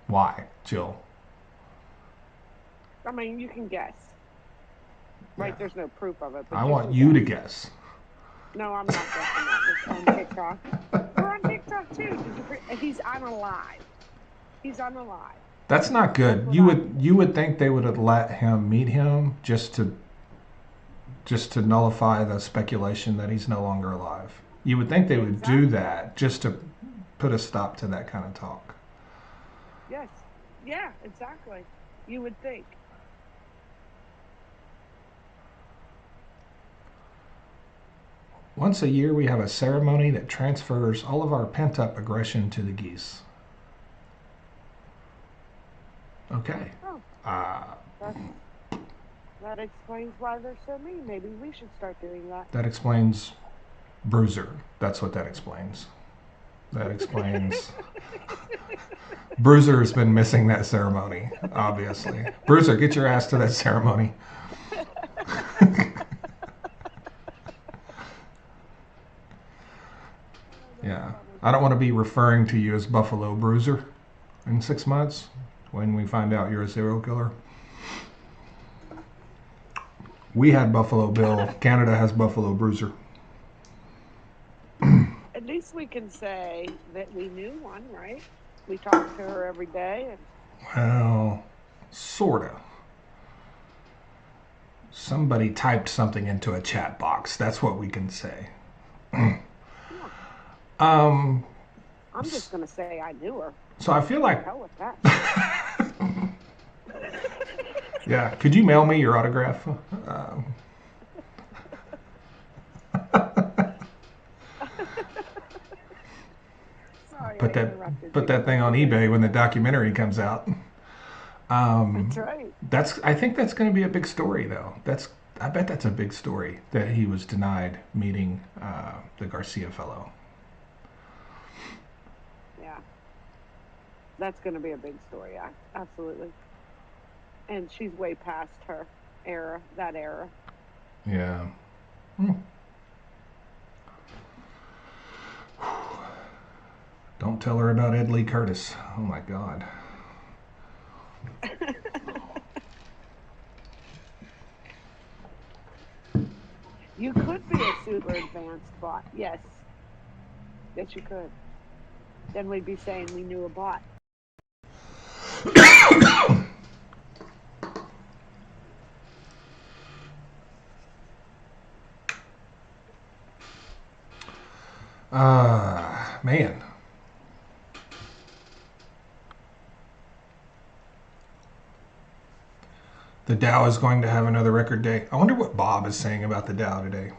Why, Jill? I mean, you can guess. Right? Yeah. There's no proof of it. But I want you to guess. No, I'm not guessing that. It's on TikTok. We're on TikTok too. He's unalive. He's unalive. That's not good. You would think they would have let him meet him just to nullify the speculation that he's no longer alive. You would think they would do that just to put a stop to that kind of talk. Yes. Yeah, exactly. You would think. Once a year, we have a ceremony that transfers all of our pent-up aggression to the geese. Okay. Oh. That explains why they're so mean. Maybe we should start doing that. That explains Bruiser. That's what that explains. That explains. Bruiser has been missing that ceremony, obviously. Bruiser, get your ass to that ceremony. Yeah. I don't want to be referring to you as Buffalo Bruiser in 6 months when we find out you're a serial killer. We had Buffalo Bill. Canada has Buffalo Bruiser. At least we can say that we knew one, right? We talked to her every day. Well, sorta. Somebody typed something into a chat box. That's what we can say. I'm just going to say I knew her. So I feel like... Hell with that. Yeah, could you mail me your autograph? Sorry, put that thing on eBay when the documentary comes out. That's right. I think that's going to be a big story, though. I bet that's a big story that he was denied meeting the Garcia fellow. Yeah, that's going to be a big story. Yeah, absolutely. And she's way past her era, that era. Yeah. Don't tell her about Ed Lee Curtis. Oh my God. You could be a super advanced bot. Yes. Yes, you could. Then we'd be saying we knew a bot. Man. The Dow is going to have another record day. I wonder what Bob is saying about the Dow today.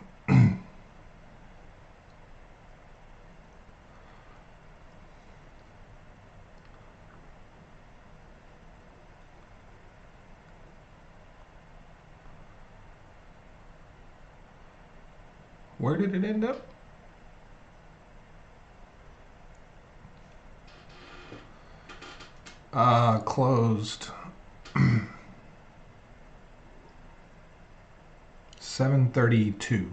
Where did it end up? Closed 732.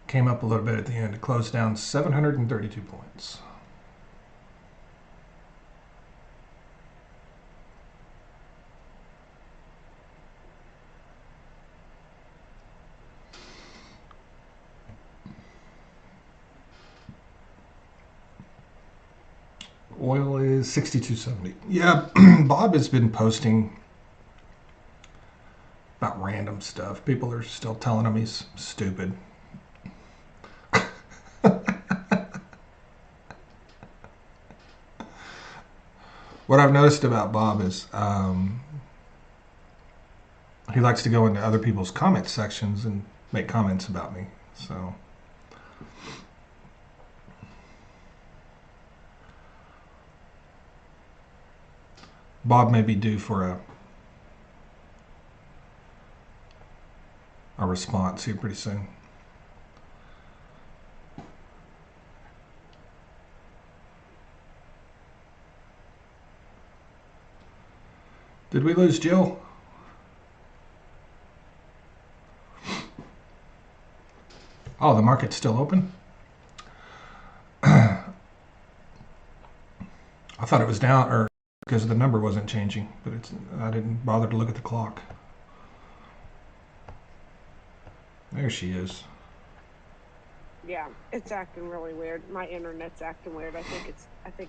Came up a little bit at the end. It closed down 732 points. Oil is 62.70. Yeah, Bob has been posting about random stuff. People are still telling him he's stupid. What I've noticed about Bob is he likes to go into other people's comment sections and make comments about me. So Bob may be due for a response here pretty soon. Did we lose Jill? Oh, the market's still open? thought it was down, or because the number wasn't changing, but I didn't bother to look at the clock. There she is. Yeah, it's acting really weird. My internet's acting weird. I think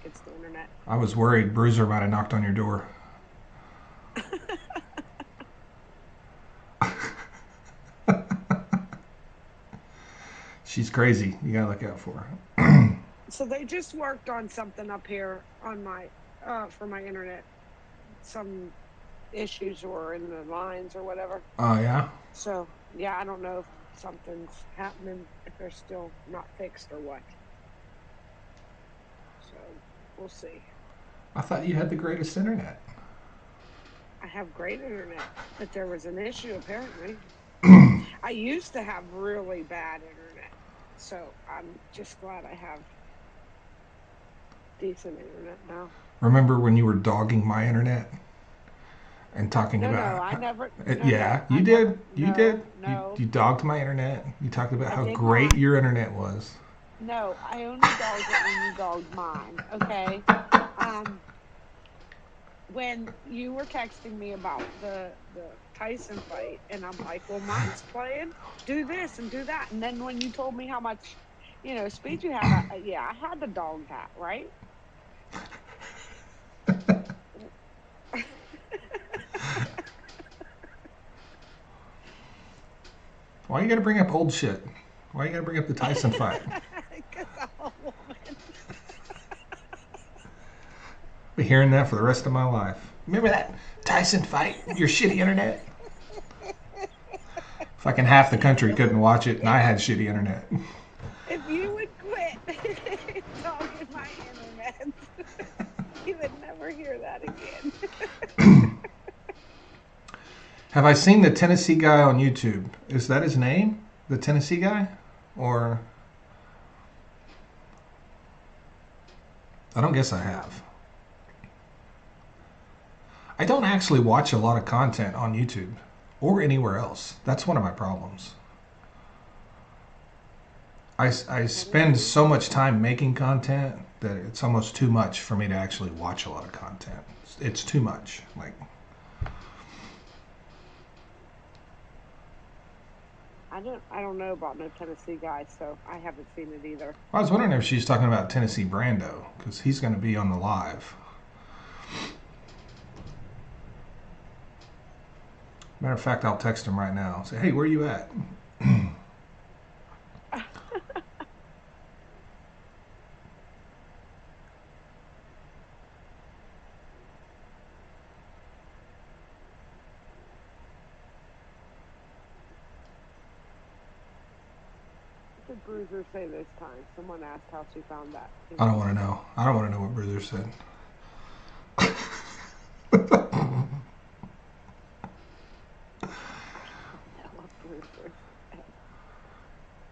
it's the internet. I was worried Bruiser might have knocked on your door. She's crazy. You gotta look out for her. So they just worked on something up here on my for my internet. Some issues or in the lines or whatever. Oh yeah. So yeah, I don't know if something's happening, if they're still not fixed or what. So we'll see. I thought you had the greatest internet. I have great internet, but there was an issue apparently. I used to have really bad internet, so I'm just glad I have decent internet now. Remember when you were dogging my internet and talking about? No, I never. Yeah, you did. You did. You dogged my internet. You talked about how great your internet was. No, I only dogged it when you dogged mine. Okay. When you were texting me about the Tyson fight, and I'm like, well, mine's playing. Do this and do that, and then when you told me how much, speed you had, I had to dog that, right? Why you gotta bring up old shit? Why you gotta bring up the Tyson fight? Because I'm a woman. I'll be hearing that for the rest of my life. Remember that Tyson fight? Your shitty internet? Fucking half the country couldn't watch it, and I had shitty internet. If you would quit dogging my internet, you would never hear that again. Have I seen the Tennessee guy on YouTube? Is that his name? The Tennessee guy? Or... I don't guess I have. I don't actually watch a lot of content on YouTube or anywhere else. That's one of my problems. I spend so much time making content that it's almost too much for me to actually watch a lot of content. It's too much. Like, I don't know about no Tennessee guy, so I haven't seen it either. I was wondering if she's talking about Tennessee Brando, because he's going to be on the live. Matter of fact, I'll text him right now. Say, hey, where you at? What did Bruiser say this time? Someone asked how she found that. I don't want to know. I don't want to know what Bruiser said.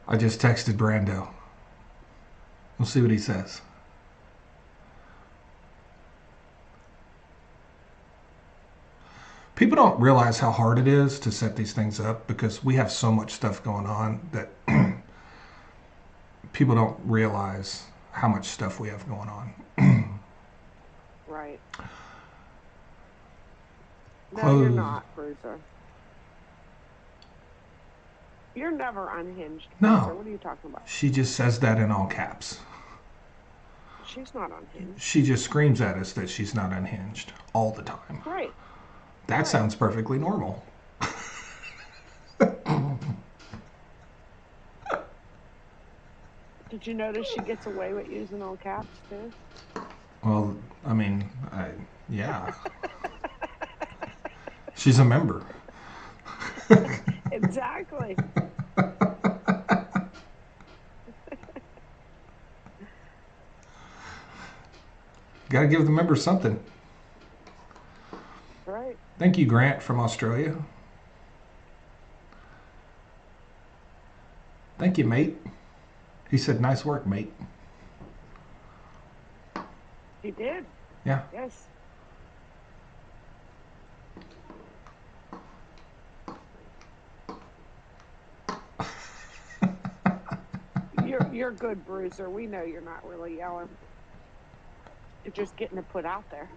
I just texted Brando. We'll see what he says. People don't realize how hard it is to set these things up because we have so much stuff going on that people don't realize how much stuff we have going on. Right. No, you're not, Bruiser. You're never unhinged. No. Bruiser. What are you talking about? She just says that in all caps. She's not unhinged. She just screams at us that she's not unhinged all the time. Right. That sounds perfectly normal. Did you notice she gets away with using all caps too? Well, I mean, yeah. She's a member. Exactly. Got to give the members something. Right. Thank you, Grant from Australia. Thank you, mate. He said, nice work, mate. He did. Yeah. Yes. You're good, Bruiser. We know you're not really yelling. just getting it put out there.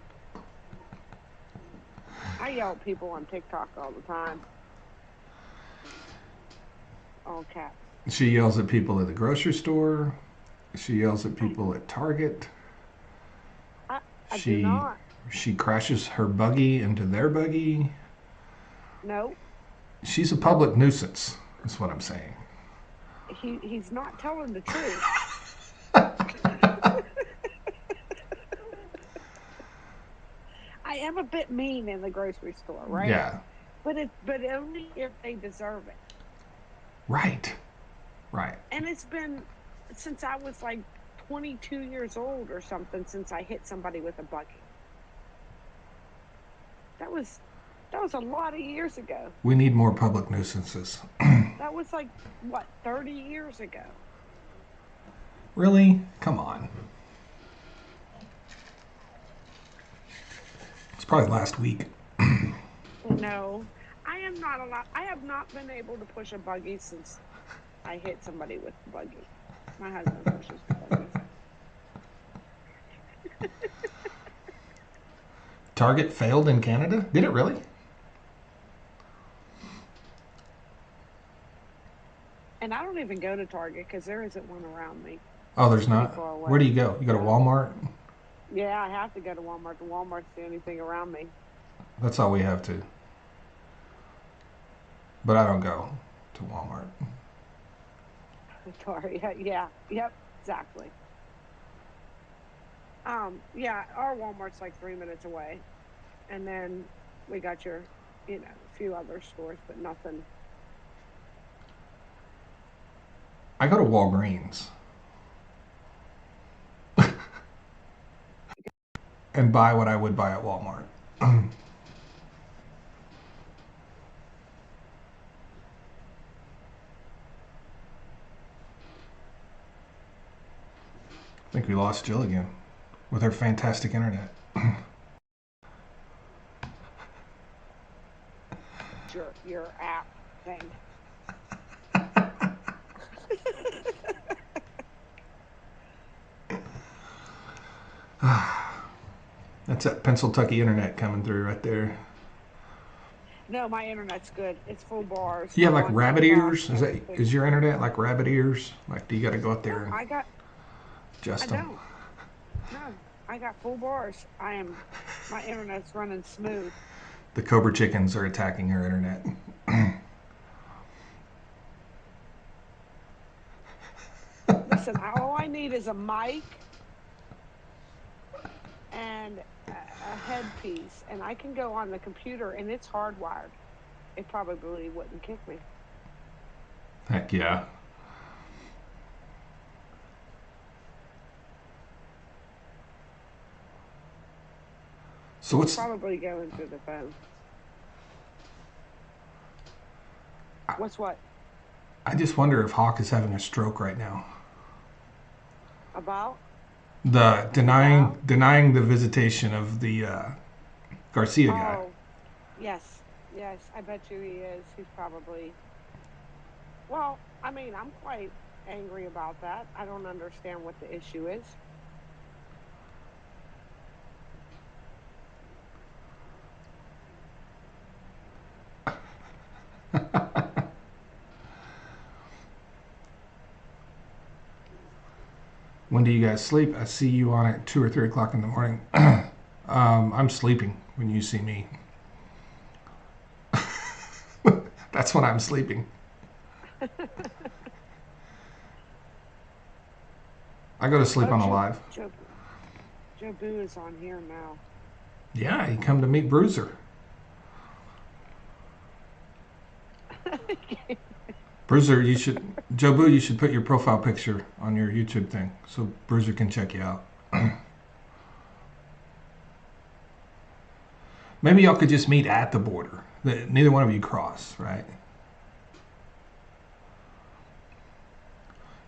I yell at people on TikTok all the time. All caps. She yells at people at the grocery store. She yells at people at Target. I do not. She crashes her buggy into their buggy. No. She's a public nuisance, is what I'm saying. He's not telling the truth. I am a bit mean in the grocery store, right? Yeah. But only if they deserve it. Right. And it's been since I was like 22 years old or something since I hit somebody with a buggy. That was a lot of years ago. We need more public nuisances. That was like, what, 30 years ago? Really? Come on. It's probably last week. No, I am not allowed. I have not been able to push a buggy since I hit somebody with the buggy. My husband pushes the buggies. Target failed in Canada? Did it really? And I don't even go to Target because there isn't one around me. Oh, there's not? Where do you go? You go to Walmart? Yeah, I have to go to Walmart. The Walmart's the only thing around me. That's all we have to. But I don't go to Walmart. Sorry. Yeah. Yep. Exactly. Yeah, our Walmart's like 3 minutes away. And then we got your, a few other stores, but nothing. I go to Walgreens. And buy what I would buy at Walmart. I think we lost Jill again with her fantastic internet. Your app thing. That's that Pennsylvania internet coming through right there. No, my internet's good. It's full bars. You have like rabbit ears? Is your internet like rabbit ears? Like, do you got to go out there and adjust them? Don't. No, I got full bars. My internet's running smooth. The Cobra chickens are attacking her internet. Listen, all I need is a mic and a headpiece, and I can go on the computer, and it's hardwired. It probably wouldn't kick me. Heck yeah. So what's probably going through the phone? What's what? I just wonder if Hawk is having a stroke right now. About? The denying the visitation of the Garcia guy. Oh, yes, I bet you he is. He's probably. Well, I mean, I'm quite angry about that. I don't understand what the issue is. When do you guys sleep? I see you on at 2 or 3 o'clock in the morning. I'm sleeping when you see me. That's when I'm sleeping. I go to sleep on a live. Joe Boo is on here now. Yeah, he come to meet Bruiser. Bruiser, Joe Boo, you should put your profile picture on your YouTube thing so Bruiser can check you out. Maybe y'all could just meet at the border. Neither one of you cross, right?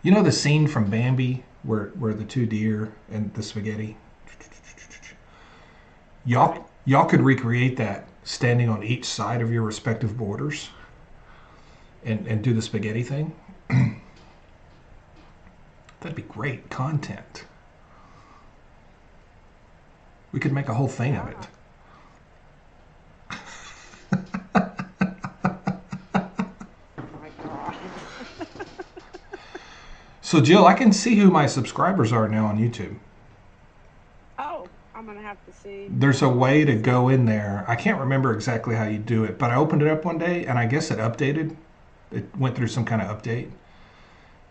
You know the scene from Bambi where the two deer and the spaghetti? Y'all could recreate that standing on each side of your respective borders and do the spaghetti thing. That'd be great content. We could make a whole thing of it. Oh my God. So, Jill, I can see who my subscribers are now on YouTube. Oh, I'm going to have to see. There's a way to go in there. I can't remember exactly how you do it, but I opened it up one day and I guess it updated. It went through some kind of update.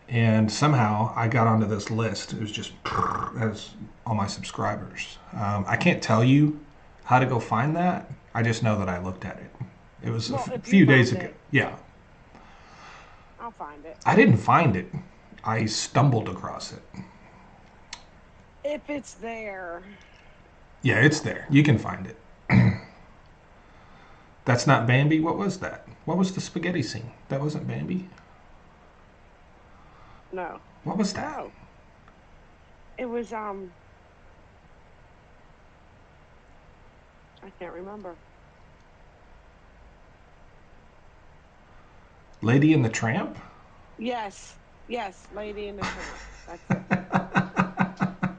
And somehow I got onto this list. It was just as all my subscribers. I can't tell you how to go find that. I just know that I looked at it. It was a few days ago. Yeah. I'll find it. I didn't find it. I stumbled across it. If it's there. Yeah, it's there. You can find it. That's not Bambi. What was that? What was the spaghetti scene? That wasn't Bambi? No. What was that? No. It was, I can't remember. Lady and the Tramp? Yes. Yes, Lady in the Tramp. That's it.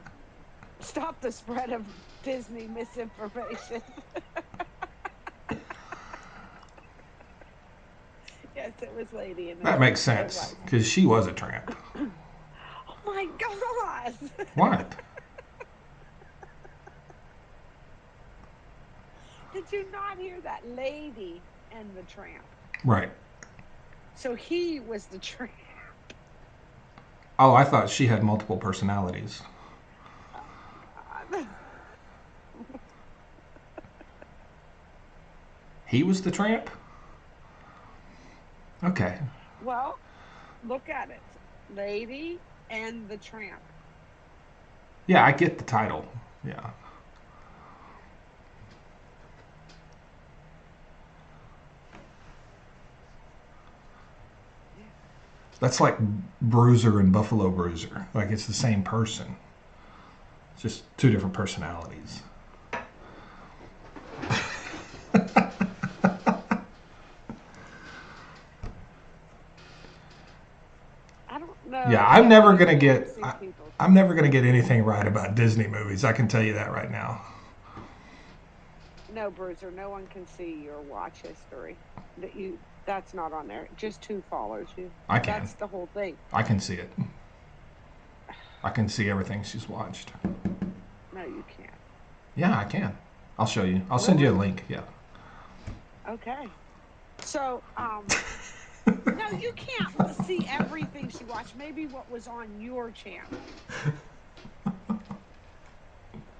Stop the spread of Disney misinformation. Yes, it was Lady in the Tramp. That makes sense, because she was a tramp. Oh my God! What? Did you not hear that? Lady and the Tramp. Right. So he was the tramp. Oh, I thought she had multiple personalities. God. He was the tramp? Okay. Well, look at it. Lady and the Tramp. Yeah, I get the title. Yeah. That's like Bruiser and Buffalo Bruiser. Like it's the same person. It's just two different personalities. I don't know. Yeah, I'm never gonna get anything right about Disney movies. I can tell you that right now. No, Bruiser, no one can see your watch history. That's not on there. Just who follows you. I can. That's the whole thing. I can see it. I can see everything she's watched. No, you can't. Yeah, I can. I'll show you. I'll send you a link. Yeah. Okay. So, no, you can't see everything she watched. Maybe what was on your channel.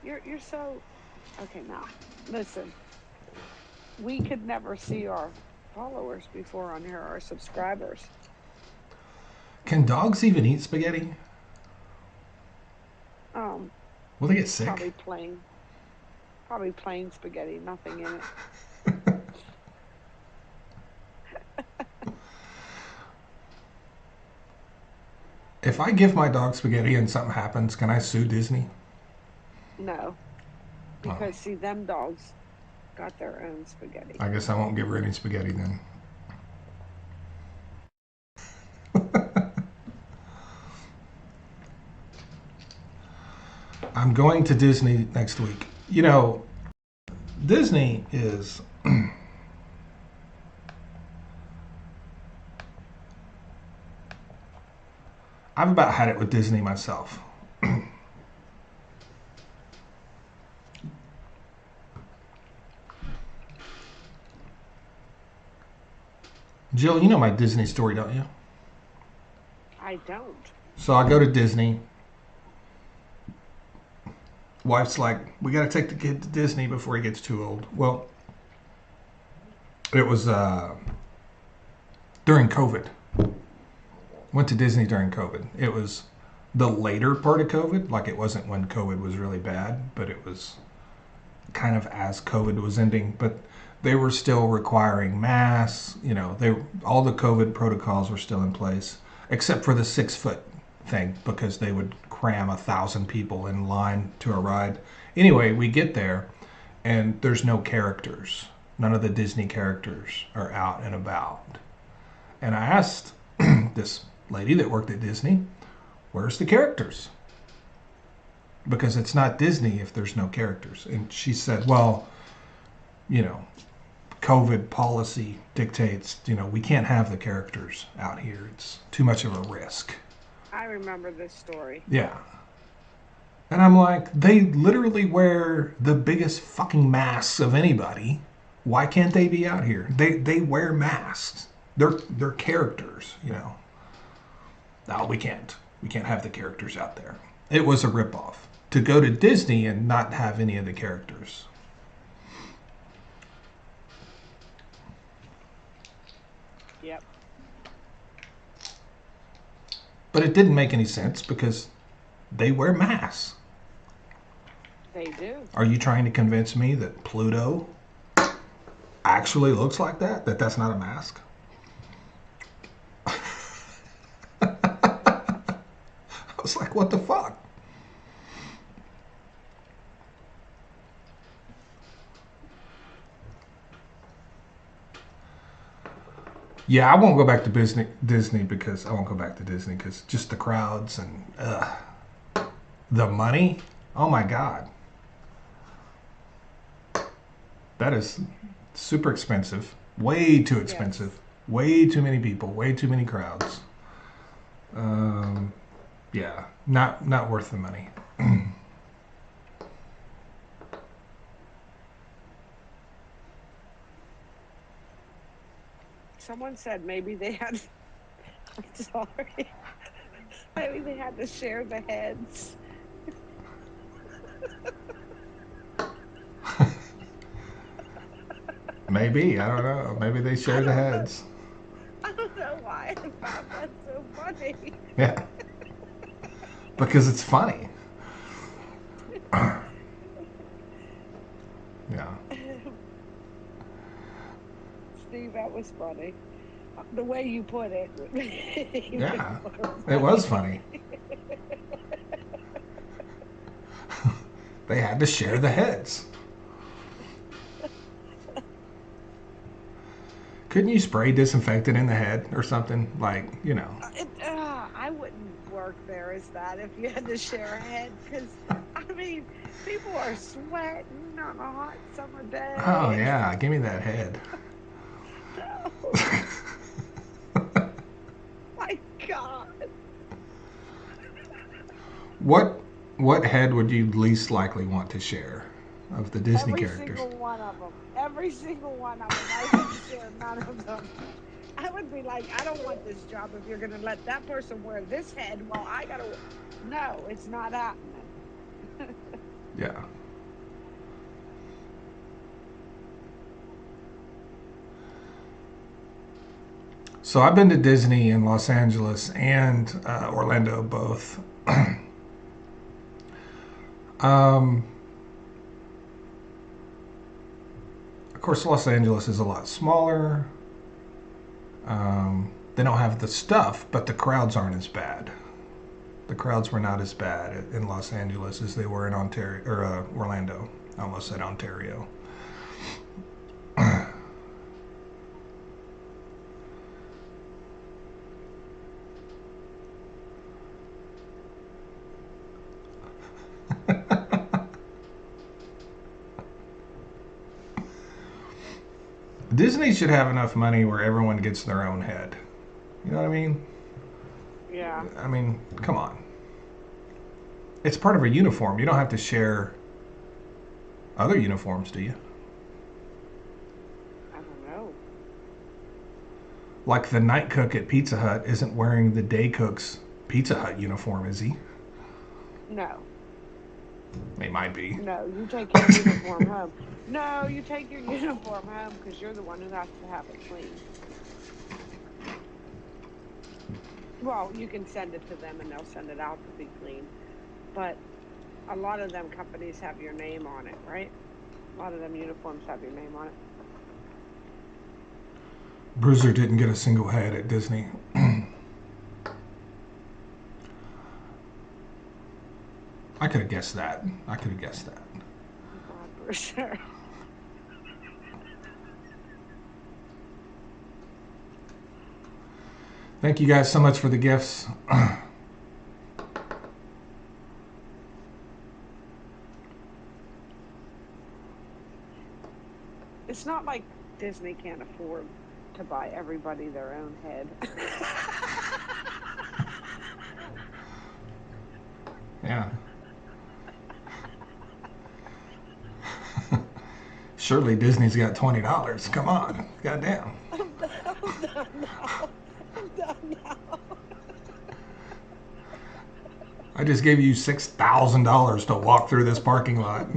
You're so okay now. Listen, we could never see our followers before on here, our subscribers. Can dogs even eat spaghetti? Will they get sick? Probably plain spaghetti, nothing in it. If I give my dog spaghetti and something happens, can I sue Disney? No, because see, them dogs got their own spaghetti. I guess I won't give her any spaghetti then. I'm going to Disney next week. You know, Disney is... I've about had it with Disney myself. Jill, you know my Disney story, don't you? I don't. So I go to Disney. Wife's like, we got to take the kid to Disney before he gets too old. Well, it was during COVID. Went to Disney during COVID. It was the later part of COVID. Like it wasn't when COVID was really bad, but it was kind of as COVID was ending. But they were still requiring masks. You know, all the COVID protocols were still in place, except for the 6-foot thing, because they would cram 1,000 people in line to a ride. Anyway, we get there, and there's no characters. None of the Disney characters are out and about. And I asked this lady that worked at Disney, where's the characters? because it's not Disney if there's no characters. And she said, well, COVID policy dictates, we can't have the characters out here. It's too much of a risk. I remember this story. Yeah. And I'm like, they literally wear the biggest fucking masks of anybody. Why can't they be out here? They wear masks. They're characters, No, we can't. We can't have the characters out there. It was a ripoff. To go to Disney and not have any of the characters. Yep. But it didn't make any sense because they wear masks. They do. Are you trying to convince me that Pluto actually looks like that? That that's not a mask? I was like, what the fuck? Yeah, I won't go back to Disney because just the crowds and the money. Oh my God. That is super expensive. Way too expensive. Yes. Way too many people. Way too many crowds. Yeah, not worth the money. Someone said maybe they had. I'm sorry. Maybe they had to share the heads. Maybe, I don't know. Maybe they share the heads. I don't know why I found that so funny. Yeah. Because it's funny. Yeah. Steve, that was funny. The way you put it. Yeah. It was funny. They had to share the heads. Couldn't you spray disinfectant in the head or something? Like, I wouldn't work there as that if you had to share a head. Because, people are sweating on a hot summer day. Oh, yeah. Give me that head. No. My God. What head would you least likely want to share of the Disney characters? Every single one of them. Every single one of them. I wouldn't share none of them. I would be like, I don't want this job if you're going to let that person wear this head while I got to... No, it's not happening. Yeah. So I've been to Disney in Los Angeles and Orlando both. Of course, Los Angeles is a lot smaller. They don't have the stuff, but the crowds aren't as bad. The crowds were not as bad in Los Angeles as they were in Ontario or Orlando. I almost said Ontario. Disney should have enough money where everyone gets their own head. You know what I mean? Yeah. I mean, come on. It's part of a uniform. You don't have to share other uniforms, do you? I don't know. Like the night cook at Pizza Hut isn't wearing the day cook's Pizza Hut uniform, is he? No. He might be. No, you take your uniform home. No, you take your uniform home because you're the one who has to have it clean. Well, you can send it to them and they'll send it out to be clean. But a lot of them companies have your name on it, right? A lot of them uniforms have your name on it. Bruiser didn't get a single head at Disney. I could have guessed that. God, Bruiser. Thank you guys so much for the gifts. like Disney can't afford to buy everybody their own head. Yeah. Surely Disney's got $20. Come on. Goddamn. I'm done now. I'm done now. I just gave you $6,000 to walk through this parking lot.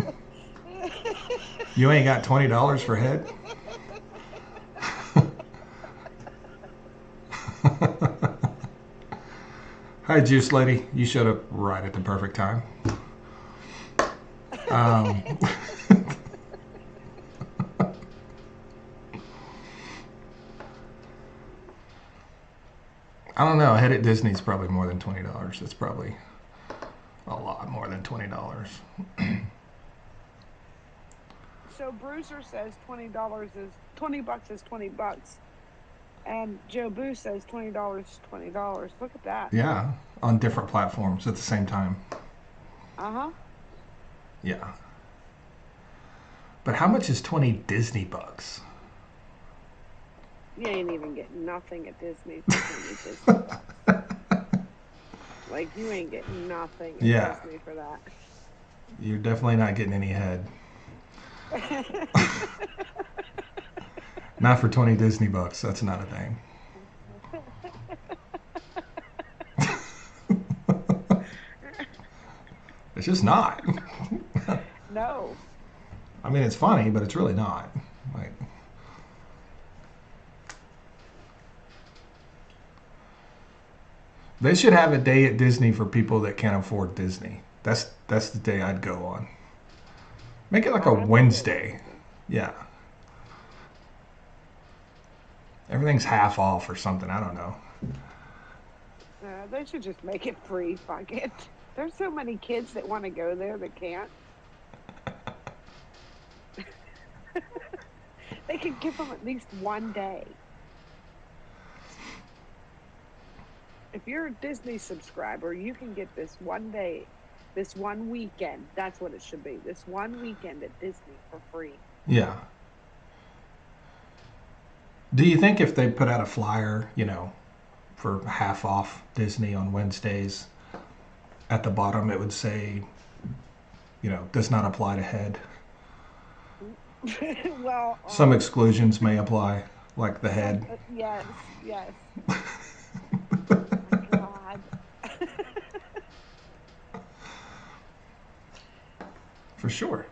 You ain't got $20 for head? Hi, Juice Lady. You showed up right at the perfect time. I don't know. A head at Disney's probably more than $20. It's probably a lot more than $20. So Bruiser says $20 is $20 is $20, and Joe Boo says $20 is $20. Look at that. Yeah, on different platforms at the same time. Uh-huh. Yeah. But how much is 20 Disney bucks? You ain't even getting nothing at Disney for 20 Disney bucks. Like, you ain't getting nothing at Disney for that. You're definitely not getting any head. Not for 20 Disney bucks. That's not a thing. It's just not. No. I mean, it's funny, but it's really not. Like, they should have a day at Disney for people that can't afford Disney. That's the day I'd go on. Make it like a Wednesday. Yeah. Everything's half off or something. I don't know. They should just make it free. Fuck it. There's so many kids that want to go there that can't. They could give them at least one day. If you're a Disney subscriber, you can get this one day, this one weekend. That's what it should be. This one weekend at Disney for free. Yeah. Do you think if they put out a flyer, you know, for half off Disney on Wednesdays, at the bottom it would say, you know, does not apply to head? Well, some exclusions may apply, like the head. Yes. Oh my God. For sure.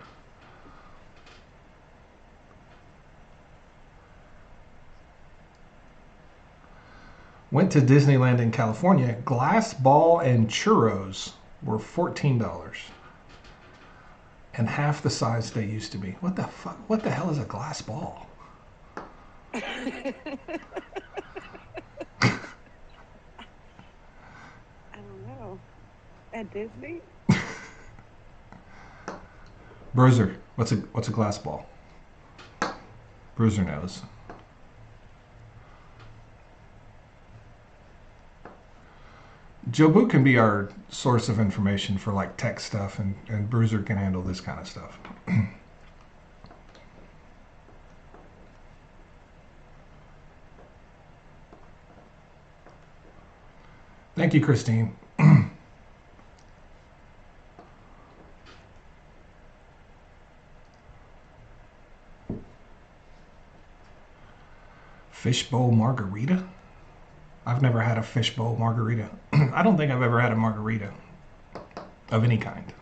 Went to Disneyland in California. Glass ball and churros were $14. And half the size they used to be. What the fuck? What the hell is a glass ball? I don't know. At Disney? Bruiser, what's a glass ball? Bruiser knows. Jobu can be our source of information for like tech stuff, and Bruiser can handle this kind of stuff. Thank you, Christine. Fishbowl margarita? I've never had a fishbowl margarita. I don't think I've ever had a margarita of any kind.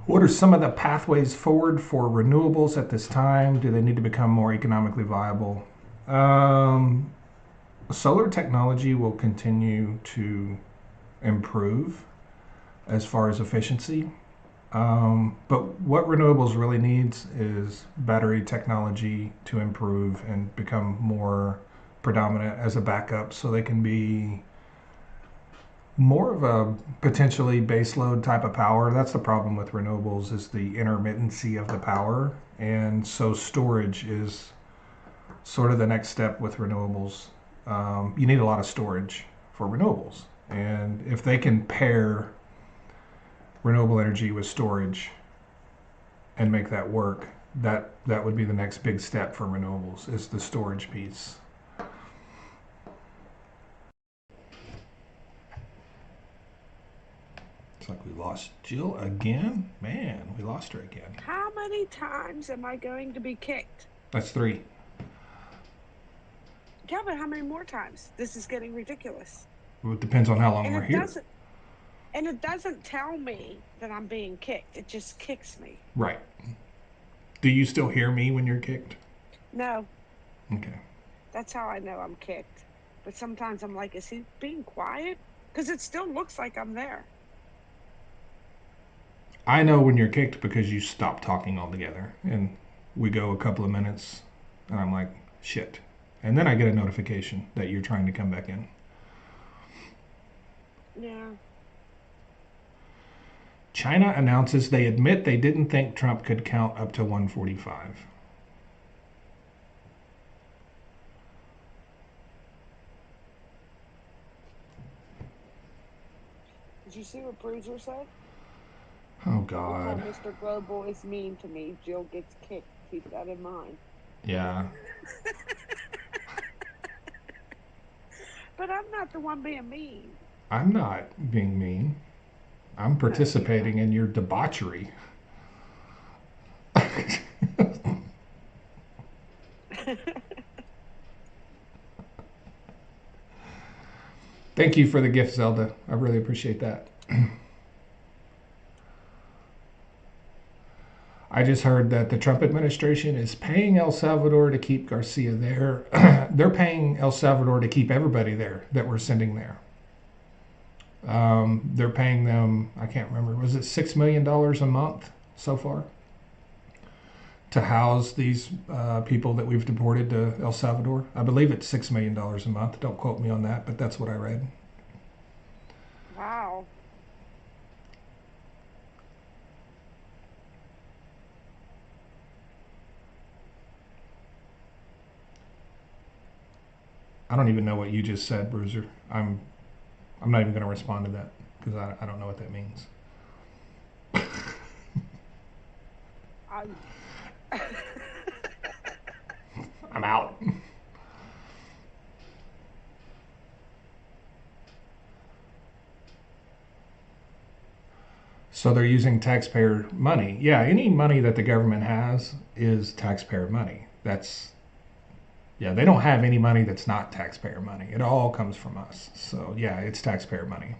What are some of the pathways forward for renewables at this time? Do they need to become more economically viable? Solar technology will continue to improve as far as efficiency. But what renewables really needs is battery technology to improve and become more predominant as a backup, so they can be More of a potentially baseload type of power. That's the problem with renewables is the intermittency of the power. And so storage is sort of the next step with renewables. You need a lot of storage for renewables. And if they can pair renewable energy with storage and make that work, that would be the next big step for renewables is the storage piece. It's like we lost Jill again. Man, we lost her again. How many times am I going to be kicked? That's 3. Yeah, but how many more times? This is getting ridiculous. Well, it depends on how long And we're it here. doesn't tell me that I'm being kicked. It just kicks me. Right. Do you still hear me when you're kicked? No. Okay. That's how I know I'm kicked. But sometimes I'm like, is he being quiet? Because it still looks like I'm there. I know when you're kicked because you stop talking altogether. And we go a couple of minutes and I'm like, shit. And then I get a notification that you're trying to come back in. Yeah. China announces they admit they didn't think Trump could count up to 145. Did you see what Bruiser said? Oh, Every time God. Mr. Global is mean to me, Jill gets kicked. Keep that in mind. Yeah. But I'm not the one being mean. I'm not being mean. I'm participating in your debauchery. Thank you for the gift, Zelda. I really appreciate that. I just heard that the Trump administration is paying El Salvador to keep Garcia there. They're paying El Salvador to keep everybody there that we're sending there. They're paying them, I can't remember, was it $6 million a month so far to house these people that we've deported to El Salvador? I believe it's $6 million a month. Don't quote me on that, but that's what I read. Wow. I don't even know what you just said, Bruiser. I'm not even going to respond to that because I don't know what that means. I'm out. So they're using taxpayer money. Yeah, any money that the government has is taxpayer money. Yeah, they don't have any money that's not taxpayer money. It all comes from us. So yeah, it's taxpayer money.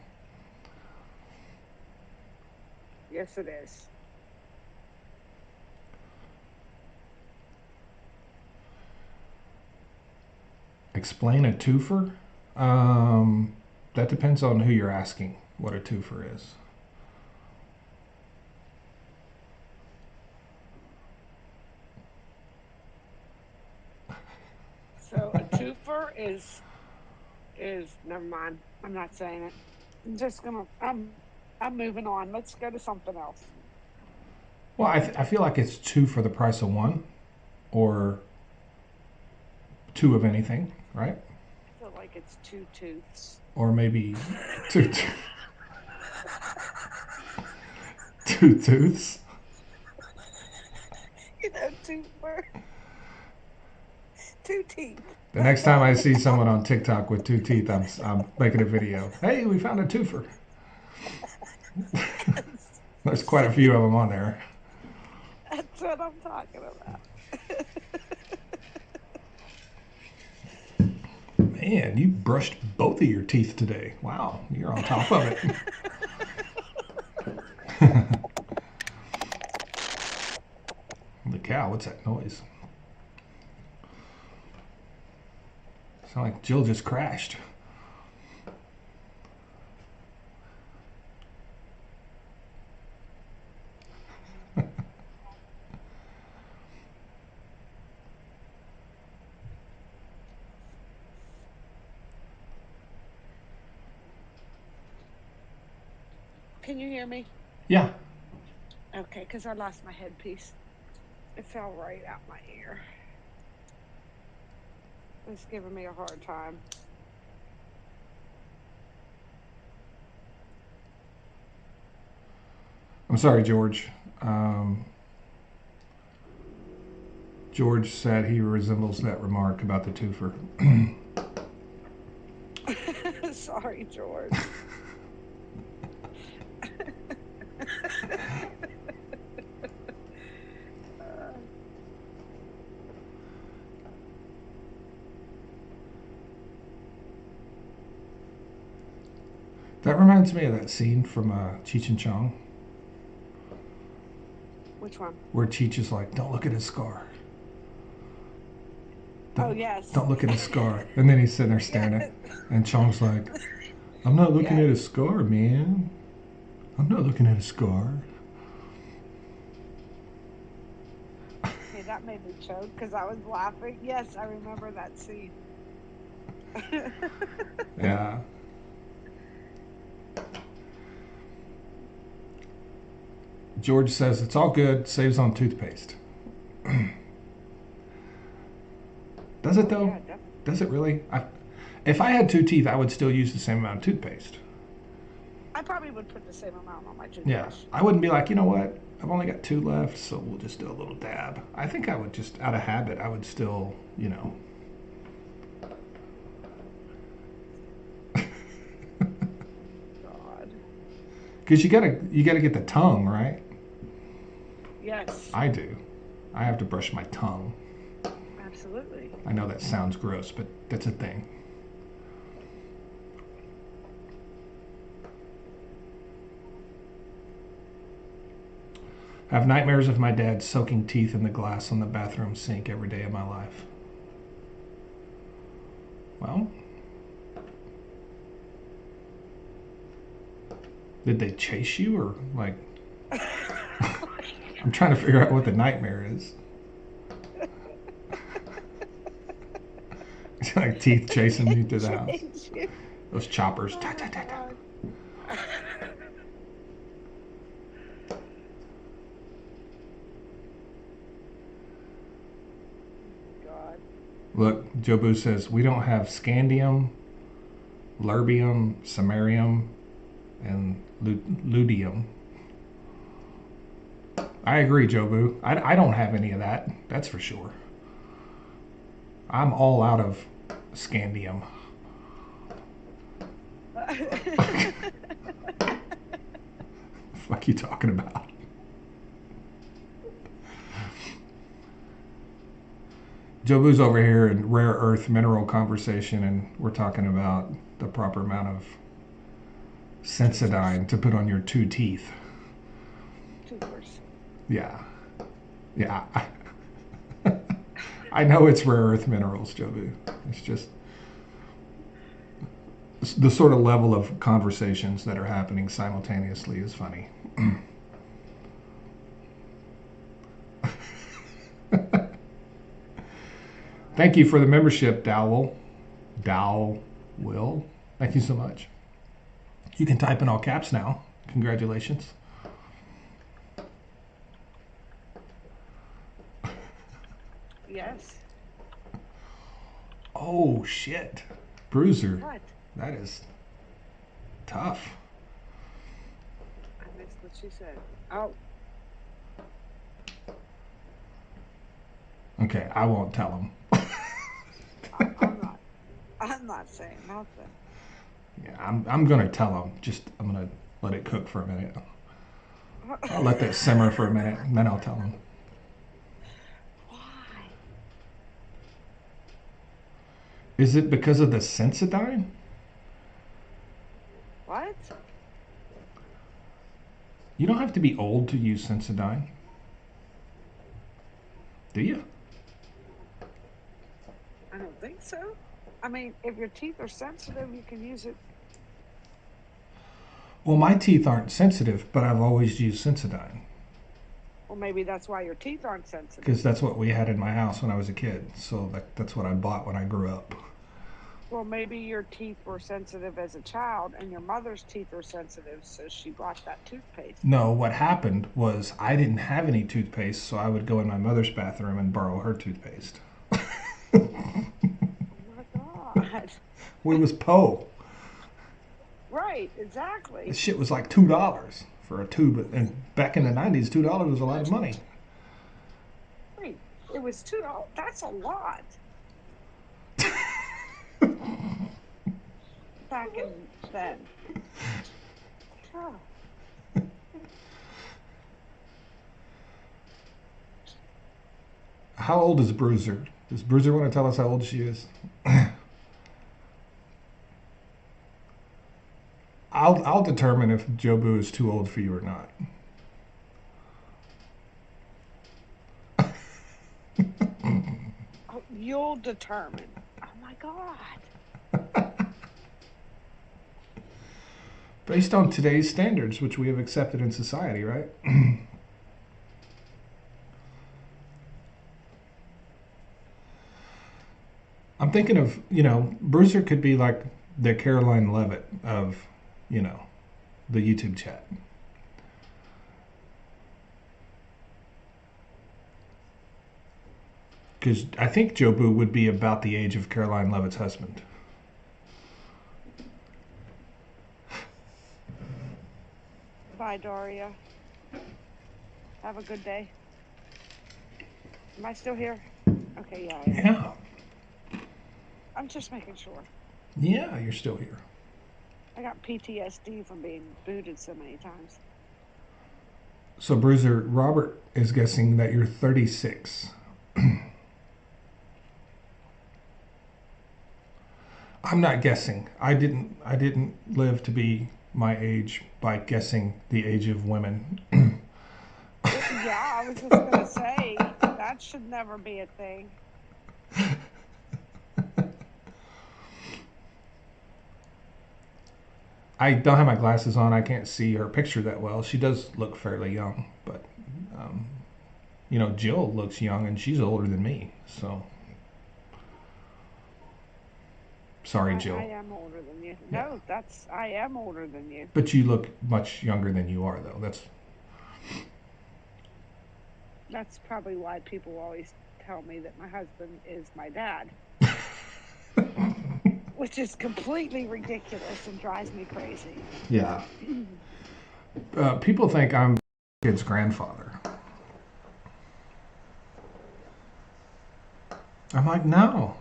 Yes, it is. Explain a twofer? That depends on who you're asking what a twofer is. So a twofer is never mind. I'm not saying it. I'm just gonna. I'm moving on. Let's go to something else. Well, I feel like it's 2 for the price of 1, or 2 of anything, right? I feel like it's 2 tooths. Or maybe 2 2 tooths. You know, twofer. 2 teeth. The next time I see someone on TikTok with 2 teeth, I'm making a video. Hey, we found a twofer. There's quite a few of them on there. That's what I'm talking about. Man, you brushed both of your teeth today. Wow, you're on top of it. The cow, what's that noise? Sound like Jill just crashed. Can you hear me? Yeah. Okay, because I lost my headpiece. It fell right out my ear. It's giving me a hard time. I'm sorry, George. George said he resembles that remark about the twofer. Sorry, George. That reminds me of that scene from Cheech and Chong. Which one? Where Cheech is like, don't look at his scar. Oh, yes. Don't look at his scar. And then he's sitting there staring at it. And Chong's like, I'm not looking at his scar, man. I'm not looking at his scar. Okay, that made me choke because I was laughing. Yes, I remember that scene. Yeah. George says, it's all good. Saves on toothpaste. Does it, though? Yeah, Does it really? If I had 2 teeth, I would still use the same amount of toothpaste. I probably would put the same amount on my toothbrush. Yeah. I wouldn't be like, you know what? I've only got 2 left, so we'll just do a little dab. I think I would just, out of habit, I would still, you know. God. Because you gotta get the tongue, right? Yes. I do. I have to brush my tongue. Absolutely. I know that sounds gross, but that's a thing. I have nightmares of my dad soaking teeth in the glass on the bathroom sink every day of my life. Well, did they chase you or like? I'm trying to figure out what the nightmare is. It's like teeth chasing me through the house. Those choppers. Ta, ta, ta, ta. God. Look, Jobu says, we don't have scandium, lerbium, samarium, and luteum. I agree, Jobu. I don't have any of that. That's for sure. I'm all out of scandium. What the fuck are you talking about? Jobu's over here in rare earth mineral conversation, and we're talking about the proper amount of Sensodyne to put on your 2 teeth. Toothbrush. Yeah. Yeah. I know it's rare earth minerals, Jobu. It's just the sort of level of conversations that are happening simultaneously is funny. Thank you for the membership, Dowell. Will. Thank you so much. You can type in all caps now. Congratulations. Yes. Oh, shit. Bruiser. What? That is tough. I missed what she said. Oh. Okay, I won't tell him. I'm not saying nothing. Yeah, I'm gonna tell him. I'm gonna let it cook for a minute. I'll let that simmer for a minute, and then I'll tell him. Why? Is it because of the Sensodyne? What? You don't have to be old to use Sensodyne. Do you? I don't think so. I mean, if your teeth are sensitive, you can use it. Well, my teeth aren't sensitive, but I've always used Sensodyne. Well, maybe that's why your teeth aren't sensitive. Because that's what we had in my house when I was a kid. So that's what I bought when I grew up. Well, maybe your teeth were sensitive as a child and your mother's teeth were sensitive, so she bought that toothpaste. No, what happened was I didn't have any toothpaste, so I would go in my mother's bathroom and borrow her toothpaste. Oh my God. We was po. Right, exactly. This shit was like $2 for a tube, and back in the '90s, $2 was a lot of money. Wait, it was $2. That's a lot. Back in then. Oh. How old is Bruiser? Does Bruiser want to tell us how old she is? I'll determine if Jobu is too old for you or not. Oh, you'll determine. Oh my God. Based on today's standards, which we have accepted in society, right? I'm thinking of, Bruiser could be like the Caroline Levitt of, the YouTube chat. Because I think Jobu would be about the age of Caroline Levitt's husband. Bye, Daria. Have a good day. Am I still here? Okay, yeah, I am. Yeah. I'm just making sure. Yeah, you're still here. I got PTSD from being booted so many times. So, Bruiser, Robert is guessing that you're 36. I'm not guessing. I didn't live to be my age by guessing the age of women. Yeah, I was just gonna say that should never be a thing. I don't have my glasses on. I can't see her picture that well. She does look fairly young, but Jill looks young and she's older than me. So, sorry, Jill. I am older than you. No, I am older than you. But you look much younger than you are, though. That's probably why people always tell me that my husband is my dad. Which is completely ridiculous and drives me crazy. Yeah. People think I'm kid's grandfather. I'm like, no.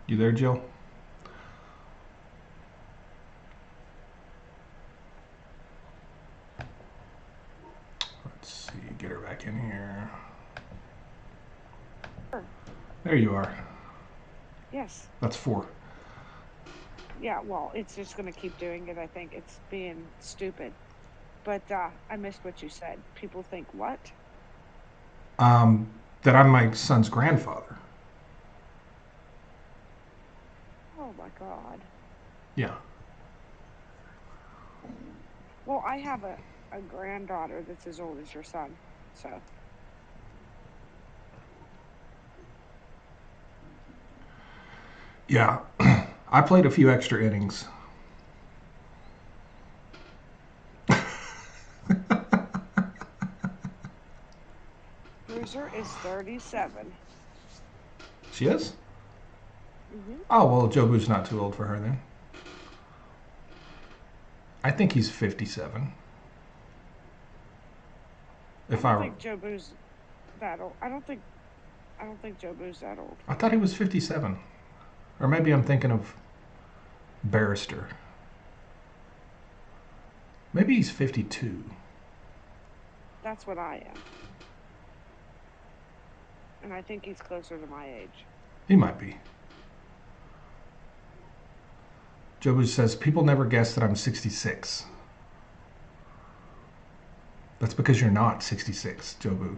You there, Jill? Let's see, get her back in here. Sure. There you are. Yes. That's 4. Yeah, well, it's just going to keep doing it. I think it's being stupid. But I missed what you said. People think what? That I'm my son's grandfather. Oh my God. Yeah. Well, I have a granddaughter that's as old as your son, so. Yeah. I played a few extra innings. Bruiser is 37. She is? Mm-hmm. Oh, well, Jobu's not too old for her then. I think he's 57. I don't think Jobu's that old. I don't think Jobu's that old. I thought he was 57. Or maybe I'm thinking of Barrister. Maybe he's 52. That's what I am. And I think he's closer to my age. He might be. Jobu says, people never guess that I'm 66. That's because you're not 66, Jobu.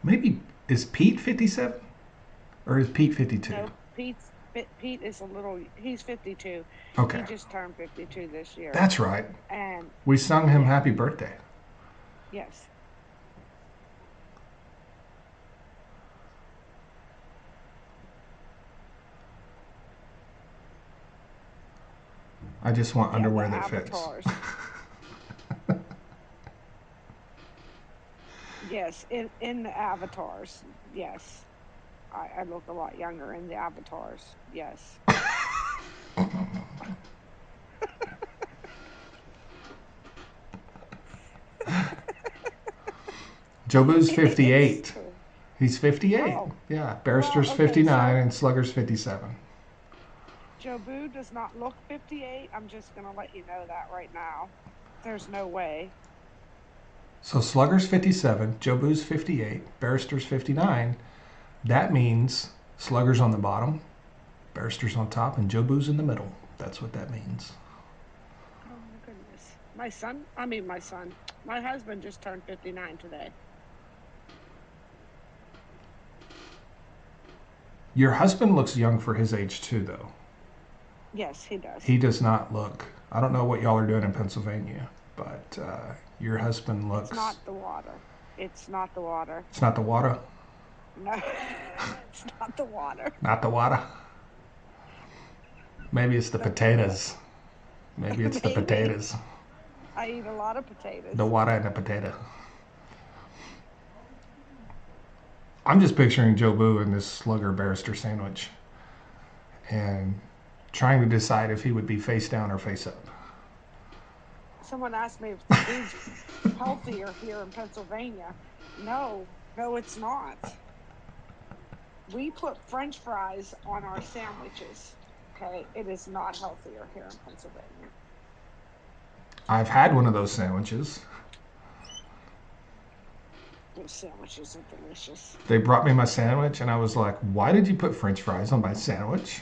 Maybe, is Pete 57? Or is Pete 52? No, Pete is a little. He's 52. Okay. He just turned 52 this year. That's right. And We sung him yeah, happy birthday. yes. I just want Yeah, the underwear that fits. avatars. Yes, in the avatars. Yes, I look a lot younger in the avatars. Yes. Jobu's It's 58. true. He's 58. Oh, Yeah. well, Barrister's okay. 59 So and Slugger's 57. Jobu does not look 58. I'm just gonna let you know that right now. There's no way. So Slugger's 57, Jobu's 58, Barrister's 59. That means Slugger's on the bottom, Barrister's on top, and Jobu's in the middle. That's what that means. Oh my goodness. My husband just turned 59 today. Your husband looks young for his age too, though. Yes, he does. He does not look. I don't know what y'all are doing in Pennsylvania, but your husband looks. It's not the water. It's not the water. It's not the water. No, it's not the water. Not the water. Maybe it's the potatoes. Maybe it's the Maybe. potatoes. I eat a lot of potatoes. The water and the potato. I'm just picturing Jobu in this Slugger Barrister sandwich and trying to decide if he would be face down or face up. Someone asked me if the food's healthier here in Pennsylvania. No, it's not. We put French fries on our sandwiches. Okay, it is not healthier here in Pennsylvania. I've had one of those sandwiches. Those sandwiches are delicious. They brought me my sandwich, and I was like, why did you put French fries on my sandwich?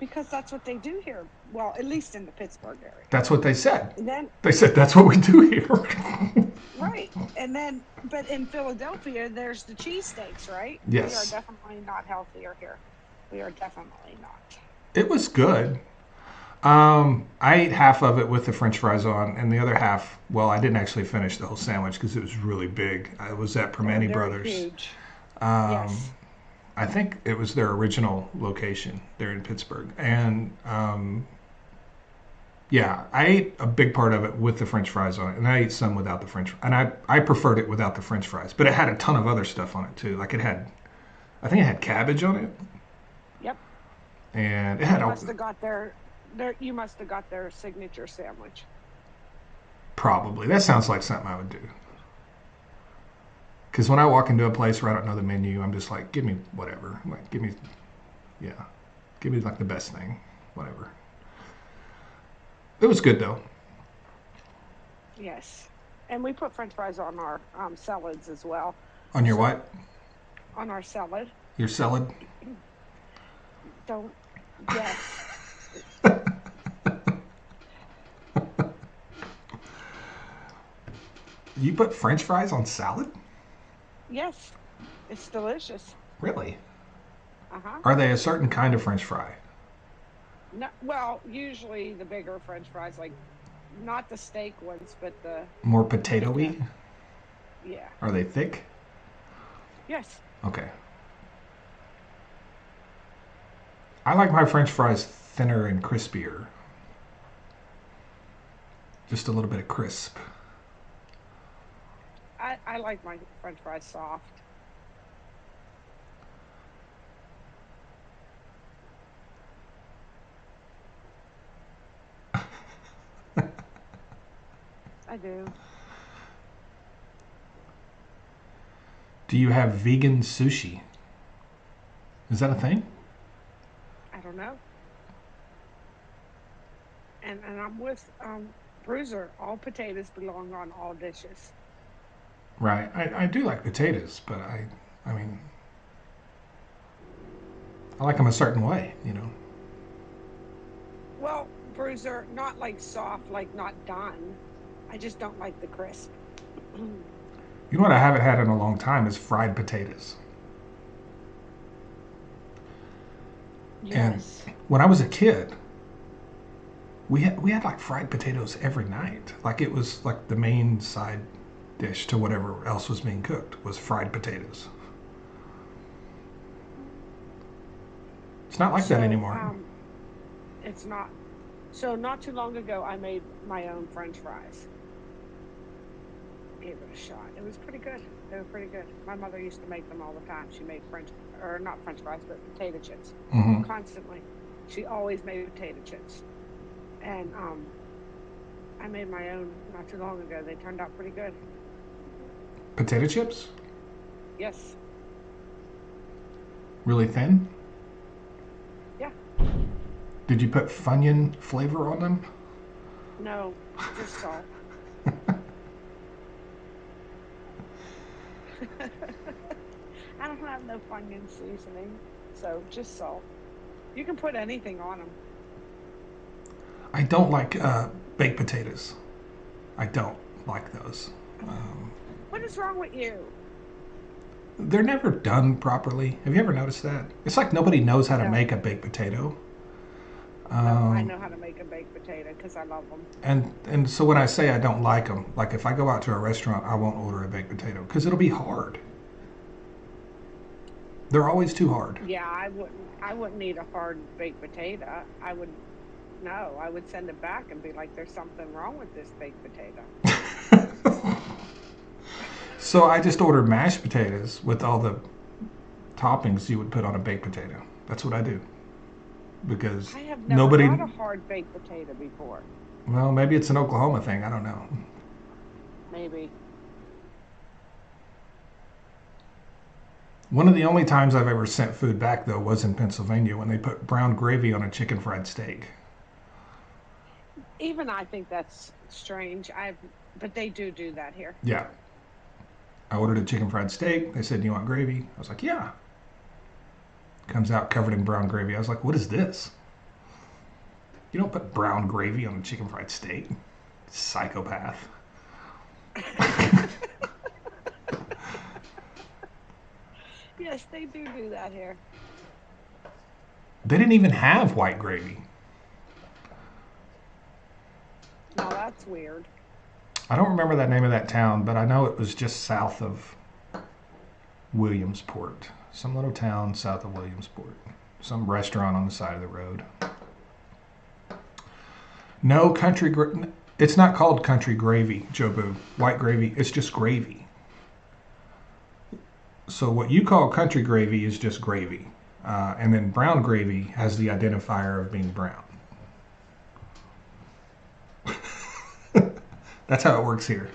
Because that's what they do here. Well, at least in the Pittsburgh area. That's what they said. And then, They said, that's what we do here. right. And then, but in Philadelphia, there's the cheesesteaks, right? Yes. We are definitely not healthier here. We are definitely not. It was good. I ate half of it with the French fries on, and the other half, well, I didn't actually finish the whole sandwich because it was really big. I was at Permani They're Brothers. huge. Yes. I think it was their original location there in Pittsburgh. And yeah, I ate a big part of it with the French fries on it, and I ate some without the French fries. And I preferred it without the French fries, but it had a ton of other stuff on it too. Like I think it had cabbage on it. Yep. And it had You must have got their signature sandwich. Probably. That sounds like something I would do. Because when I walk into a place where I don't know the menu, I'm just like, give me whatever. Like, give me like the best thing, whatever. It was good though. Yes. And we put French fries on our salads as well. On your what? On our salad. Your salad? Yes. You put French fries on salad? Yes. It's delicious. Really? Uh-huh. Are they a certain kind of French fry? No, well, usually the bigger French fries, like not the steak ones, but the More potato-y? yeah. Are they thick? Yes. Okay. I like my French fries thinner and crispier. Just a little bit of crisp. I like my French fries soft. I do. Do you have vegan sushi? Is that a thing? I don't know. And I'm with Bruiser. All potatoes belong on all dishes. Right. I do like potatoes, but I mean, I like them a certain way, you know. Well, Bruiser, not like soft, like not done. I just don't like the crisp. You know what I haven't had in a long time is fried potatoes. Yes. And when I was a kid, we had like fried potatoes every night. Like it was like the main side dish to whatever else was being cooked was fried potatoes. It's not like that anymore. It's not. So not too long ago, I made my own French fries. Gave it a shot. It was pretty good. They were pretty good. My mother used to make them all the time. She made not French fries, but potato chips Hmm. constantly. She always made potato chips, and I made my own not too long ago. They turned out pretty good. Potato chips, Yes. really thin. Yeah. Did you put Funyun flavor on them? No, just salt. I don't have no Funyun seasoning, so just salt. You can put anything on them. I don't like baked potatoes. I don't like those. What is wrong with you? They're never done properly. Have you ever noticed that? It's like nobody knows how to No. make a baked potato. No, I know how to make a baked potato because I love them. And so when I say I don't like them, like if I go out to a restaurant, I won't order a baked potato because it'll be hard. They're always too hard. Yeah, I wouldn't eat a hard baked potato. I would send it back and be like, there's something wrong with this baked potato. So I just order mashed potatoes with all the toppings you would put on a baked potato. That's what I do. Because I have never nobody. had a hard baked potato before. Well, maybe it's an Oklahoma thing. I don't know. Maybe. One of the only times I've ever sent food back, though, was in Pennsylvania when they put brown gravy on a chicken fried steak. Even I think that's strange. But they do that here. Yeah. I ordered a chicken fried steak. They said, "Do you want gravy?" I was like, "Yeah." Comes out covered in brown gravy. I was like, "What is this?" You don't put brown gravy on a chicken fried steak. Psychopath. Yes, they do that here. They didn't even have white gravy. Now that's weird. I don't remember the name of that town, but I know it was just south of Williamsport. Some little town south of Williamsport. Some restaurant on the side of the road. No it's not called country gravy, Jobu. White gravy, it's just gravy. So what you call country gravy is just gravy. And then brown gravy has the identifier of being brown. That's how it works here.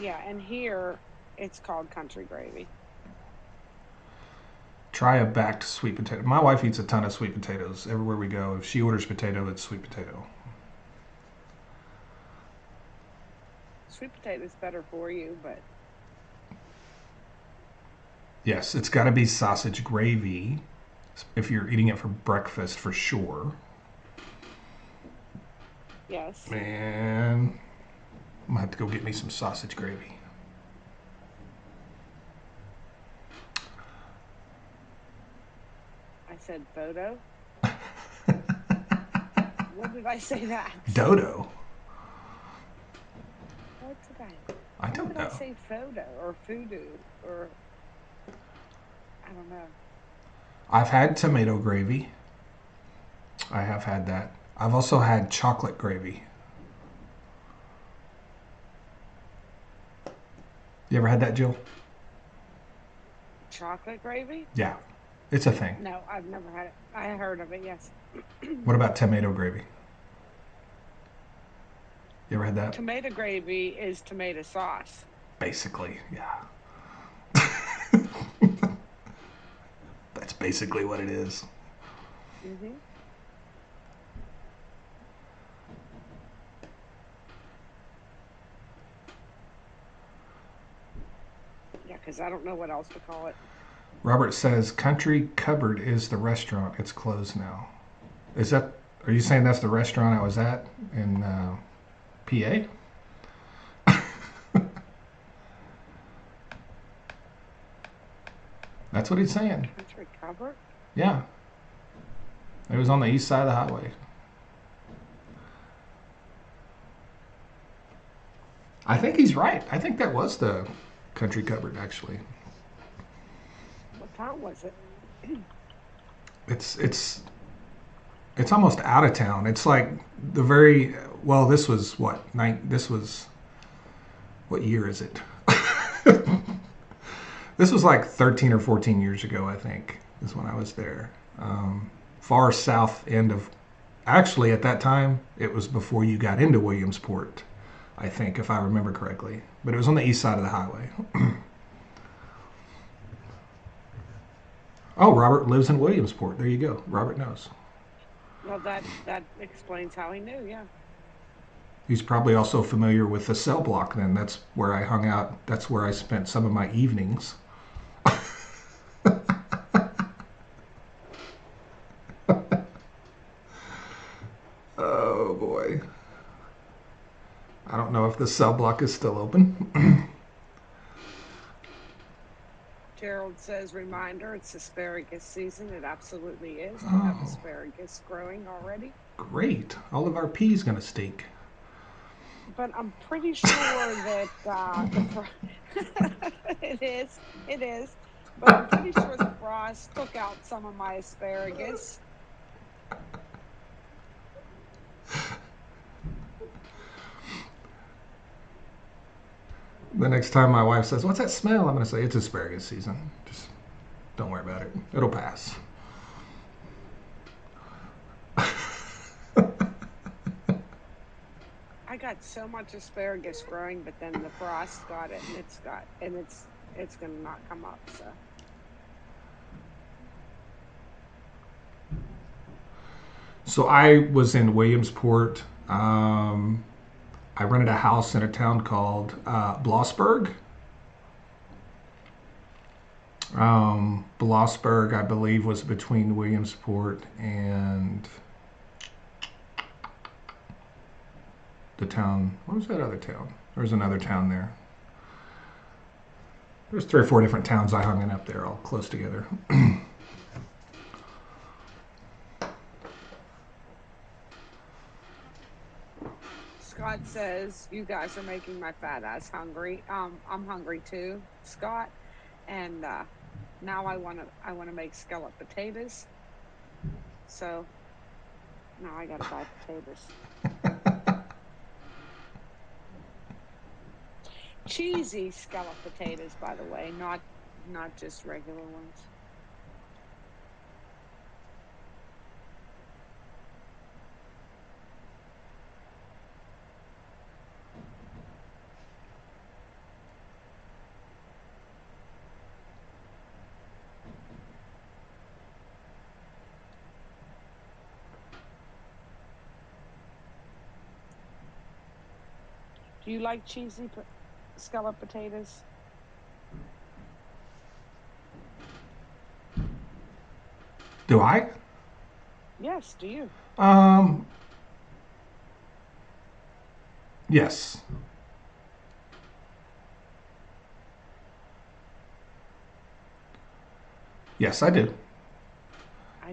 Yeah, and here it's called country gravy. Try a backed sweet potato. My wife eats a ton of sweet potatoes everywhere we go. If she orders potato, it's sweet potato. Sweet potato is better for you, but Yes, it's got to be sausage gravy if you're eating it for breakfast for sure. yes. Man, I'm gonna have to go get me some sausage gravy. I said photo. When did I say that? Dodo. What did I when don't did know. I say photo or voodoo or I don't know. I've had tomato gravy. I have had that. I've also had chocolate gravy. You ever had that, Jill? Chocolate gravy? Yeah, it's a thing. No, I've never had it. I heard of it, yes. What about tomato gravy? You ever had that? Tomato gravy is tomato sauce. Basically, yeah. That's basically what it is. Mm-hmm. Yeah, because I don't know what else to call it. Robert says Country Cupboard is the restaurant. It's closed now. Are you saying that's the restaurant I was at in PA? That's what he's saying. Country cover? Yeah. It was on the east side of the highway. I think he's right. I think that was the country cupboard, actually. What town was it? It's almost out of town. It's like the very well. This was what This was what year is it? This was like 13 or 14 years ago, I think, is when I was there. Far south end of. Actually, at that time, it was before you got into Williamsport, I think, if I remember correctly. But it was on the east side of the highway. Oh, Robert lives in Williamsport. There you go. Robert knows. Well, that explains how he knew, yeah. He's probably also familiar with the cell block then. That's where I hung out. That's where I spent some of my evenings. Oh, boy. I don't know if the cell block is still open. Gerald says, reminder, it's asparagus season. It absolutely is. We have asparagus growing already. Great. All of our peas going to stink. But I'm pretty sure that it is. But I'm pretty sure the frost took out some of my asparagus. The next time my wife says, "What's that smell?" I'm going to say, "It's asparagus season. Just don't worry about it. It'll pass." I got so much asparagus growing, but then the frost got it, and it's going to not come up. So I was in Williamsport. I rented a house in a town called Blossburg. Blossburg, I believe, was between Williamsport and the town. What was that other town? There was another town there. There's 3 or 4 different towns I hung in up there, all close together. Scott says, you guys are making my fat ass hungry. I'm hungry too, Scott. And now I want to make scalloped potatoes. So now I gotta buy potatoes. Cheesy scalloped potatoes, by the way, not just regular ones. Do you like cheesy scalloped potatoes? Do I? Yes, do you? Yes. Yes, I do.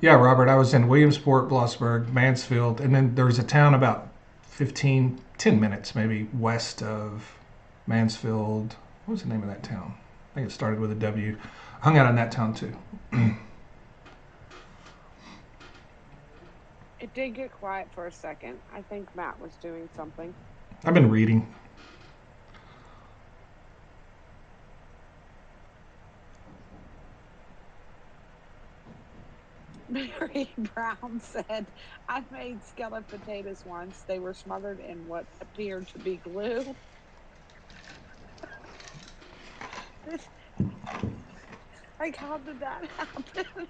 Yeah, Robert, I was in Williamsport, Blossburg, Mansfield, and then there was a town about 10 minutes maybe west of Mansfield. What was the name of that town? I think it started with a W. I hung out in that town too. It did get quiet for a second. I think Matt was doing something. I've been reading. Mary Brown said, I made scalloped potatoes once. They were smothered in what appeared to be glue. Like, how did that happen?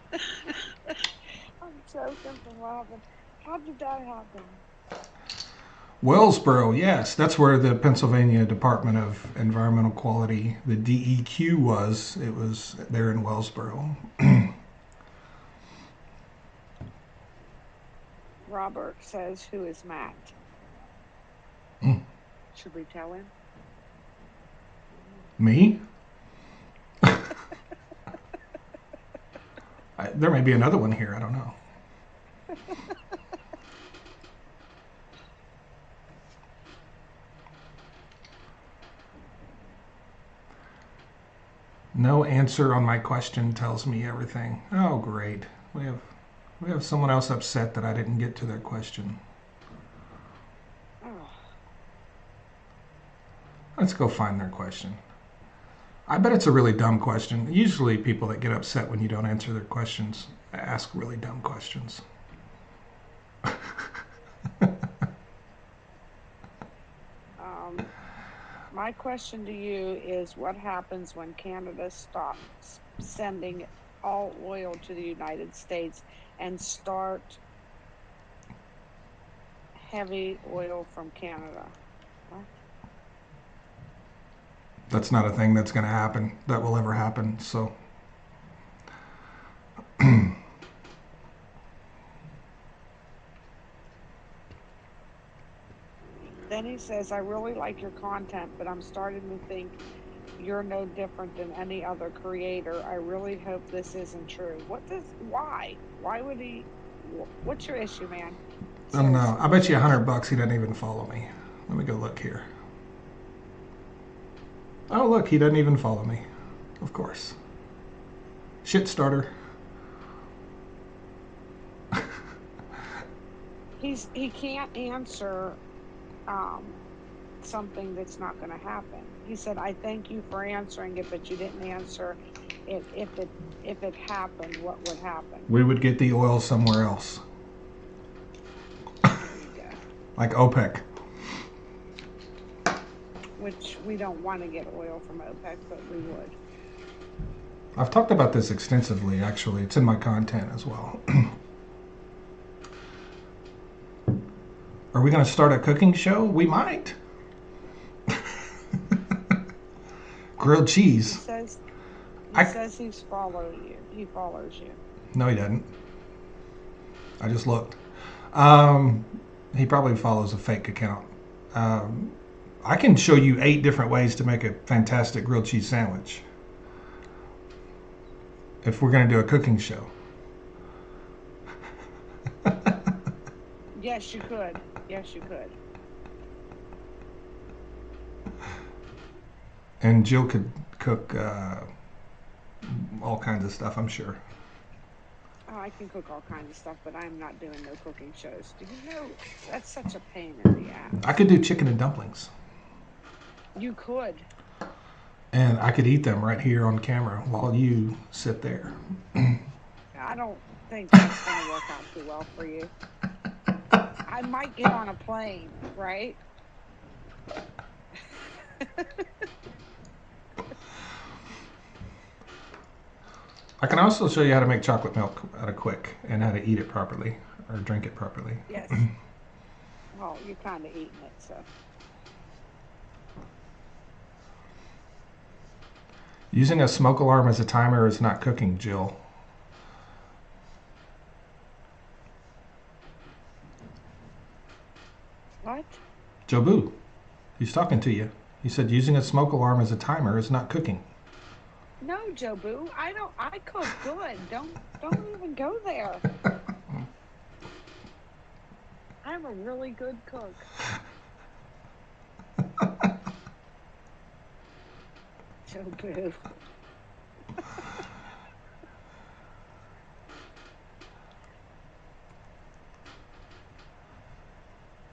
I'm joking for laughing. How did that happen? Wellsboro, yes, that's where the Pennsylvania Department of Environmental Quality, the DEQ, was. It was there in Wellsboro. Robert says, who is Matt? Should we tell him? Me? there may be another one here. I don't know. No answer on my question tells me everything. Oh, great. We have someone else upset that I didn't get to their question. Oh, Let's go find their question. I bet it's a really dumb question. Usually people that get upset when you don't answer their questions ask really dumb questions. my question to you is, what happens when Canada stops sending all oil to the United States and start heavy oil from Canada? What? That's not a thing that's going to happen, that will ever happen. So Then he says, I really like your content, but I'm starting to think you're no different than any other creator. I really hope this isn't true. Why would he, what's your issue, man? I don't know. I bet you $100 he doesn't even follow me. Let me go look here. Oh, look, he doesn't even follow me. Of course. Shit starter. He can't answer something that's not going to happen. He said, I thank you for answering it, but you didn't answer it. If it happened, what would happen? We would get the oil somewhere else. There you go. Like OPEC. Which we don't want to get oil from OPEC, but we would. I've talked about this extensively, actually. It's in my content as well. Are we going to start a cooking show? We might. Grilled cheese. He says he's followed you. He follows you. No, he doesn't. I just looked. He probably follows a fake account. I can show you 8 different ways to make a fantastic grilled cheese sandwich. If we're going to do a cooking show. Yes, you could. Yes, you could. And Jill could cook all kinds of stuff, I'm sure. Oh, I can cook all kinds of stuff, but I'm not doing no cooking shows. Do you know that's such a pain in the ass? I could do chicken and dumplings. You could. And I could eat them right here on camera while you sit there. I don't think that's going to work out too well for you. I might get on a plane, right? I can also show you how to make chocolate milk out of quick and how to eat it properly or drink it properly. Yes. Well, you're kind of eating it, so. Using a smoke alarm as a timer is not cooking, Jill. What? Jobu, he's talking to you. He said using a smoke alarm as a timer is not cooking. No, Jobu, I cook good. Don't even go there. I'm a really good cook. Jobu.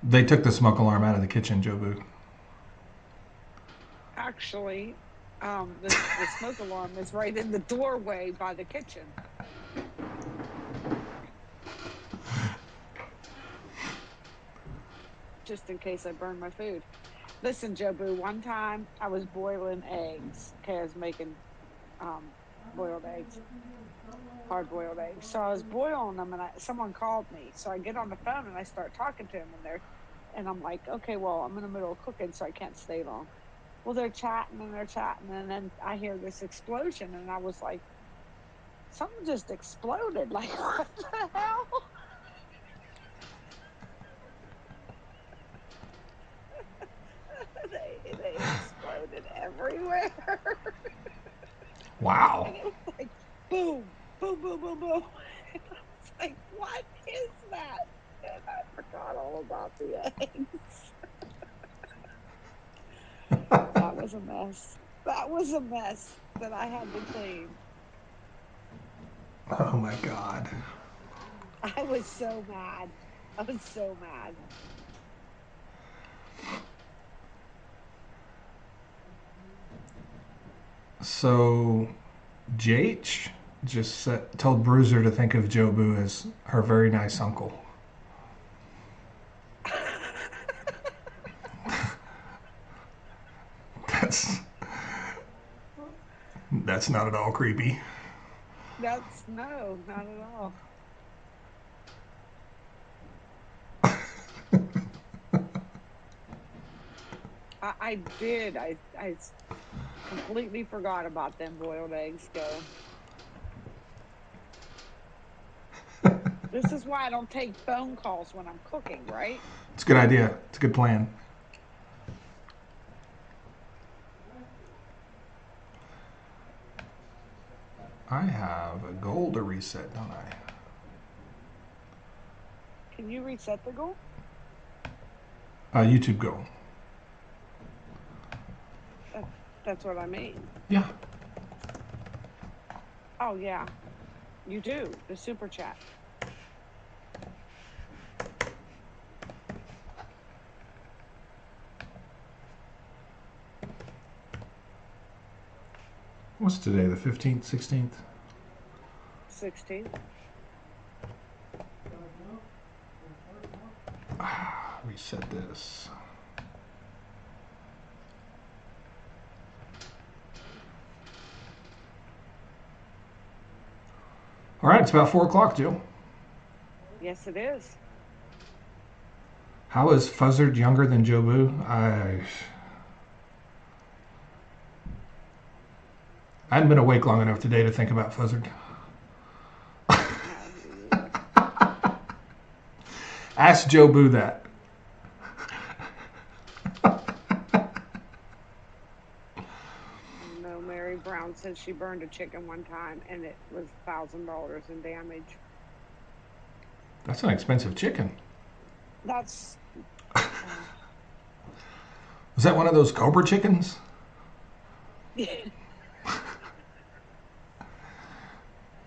They took the smoke alarm out of the kitchen, Jobu. Actually, the smoke alarm is right in the doorway by the kitchen. Just in case I burn my food. Listen, Jobu, one time I was boiling eggs. Okay, I was making boiled eggs, hard-boiled eggs. So I was boiling them, and someone called me. So I get on the phone, and I start talking to him, and I'm like, okay, well, I'm in the middle of cooking, so I can't stay long. Well, they're chatting, and then I hear this explosion, and I was like, something just exploded. Like, what the hell? They exploded everywhere. Wow. And it was like, boom, boom. boom, boom, boom, boom. And I was like, what is that? And I forgot all about the eggs. That was a mess. That was a mess that I had to clean. Oh my God. I was so mad. I was so mad. So, JH just told Bruiser to think of Jobu as her very nice uncle. That's not at all creepy. No, not at all. I did. I completely forgot about them boiled eggs going. This is why I don't take phone calls when I'm cooking, right? It's a good idea. It's a good plan. I have a goal to reset, don't I? Can you reset the goal? YouTube goal. That's what I mean. Yeah. Oh, yeah. You do. The super chat. What's today, the 15th, 16th? 16. Reset this. All right, it's about 4 o'clock, Jill. Yes, it is. How is Fuzzard younger than Jobu? I hadn't been awake long enough today to think about Fuzzard. Ask Jobu that. No, Mary Brown said she burned a chicken one time and it was $1,000 in damage. That's an expensive chicken. That's. Was that one of those Cobra chickens?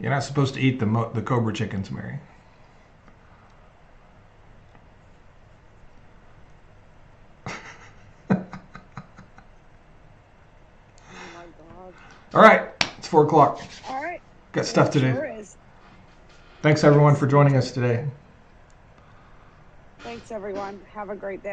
You're not supposed to eat the Cobra chickens, Mary. Oh my God. All right, it's 4 o'clock. All right. Got stuff to do. Sure is. Thanks everyone for joining us today. Thanks everyone. Have a great day.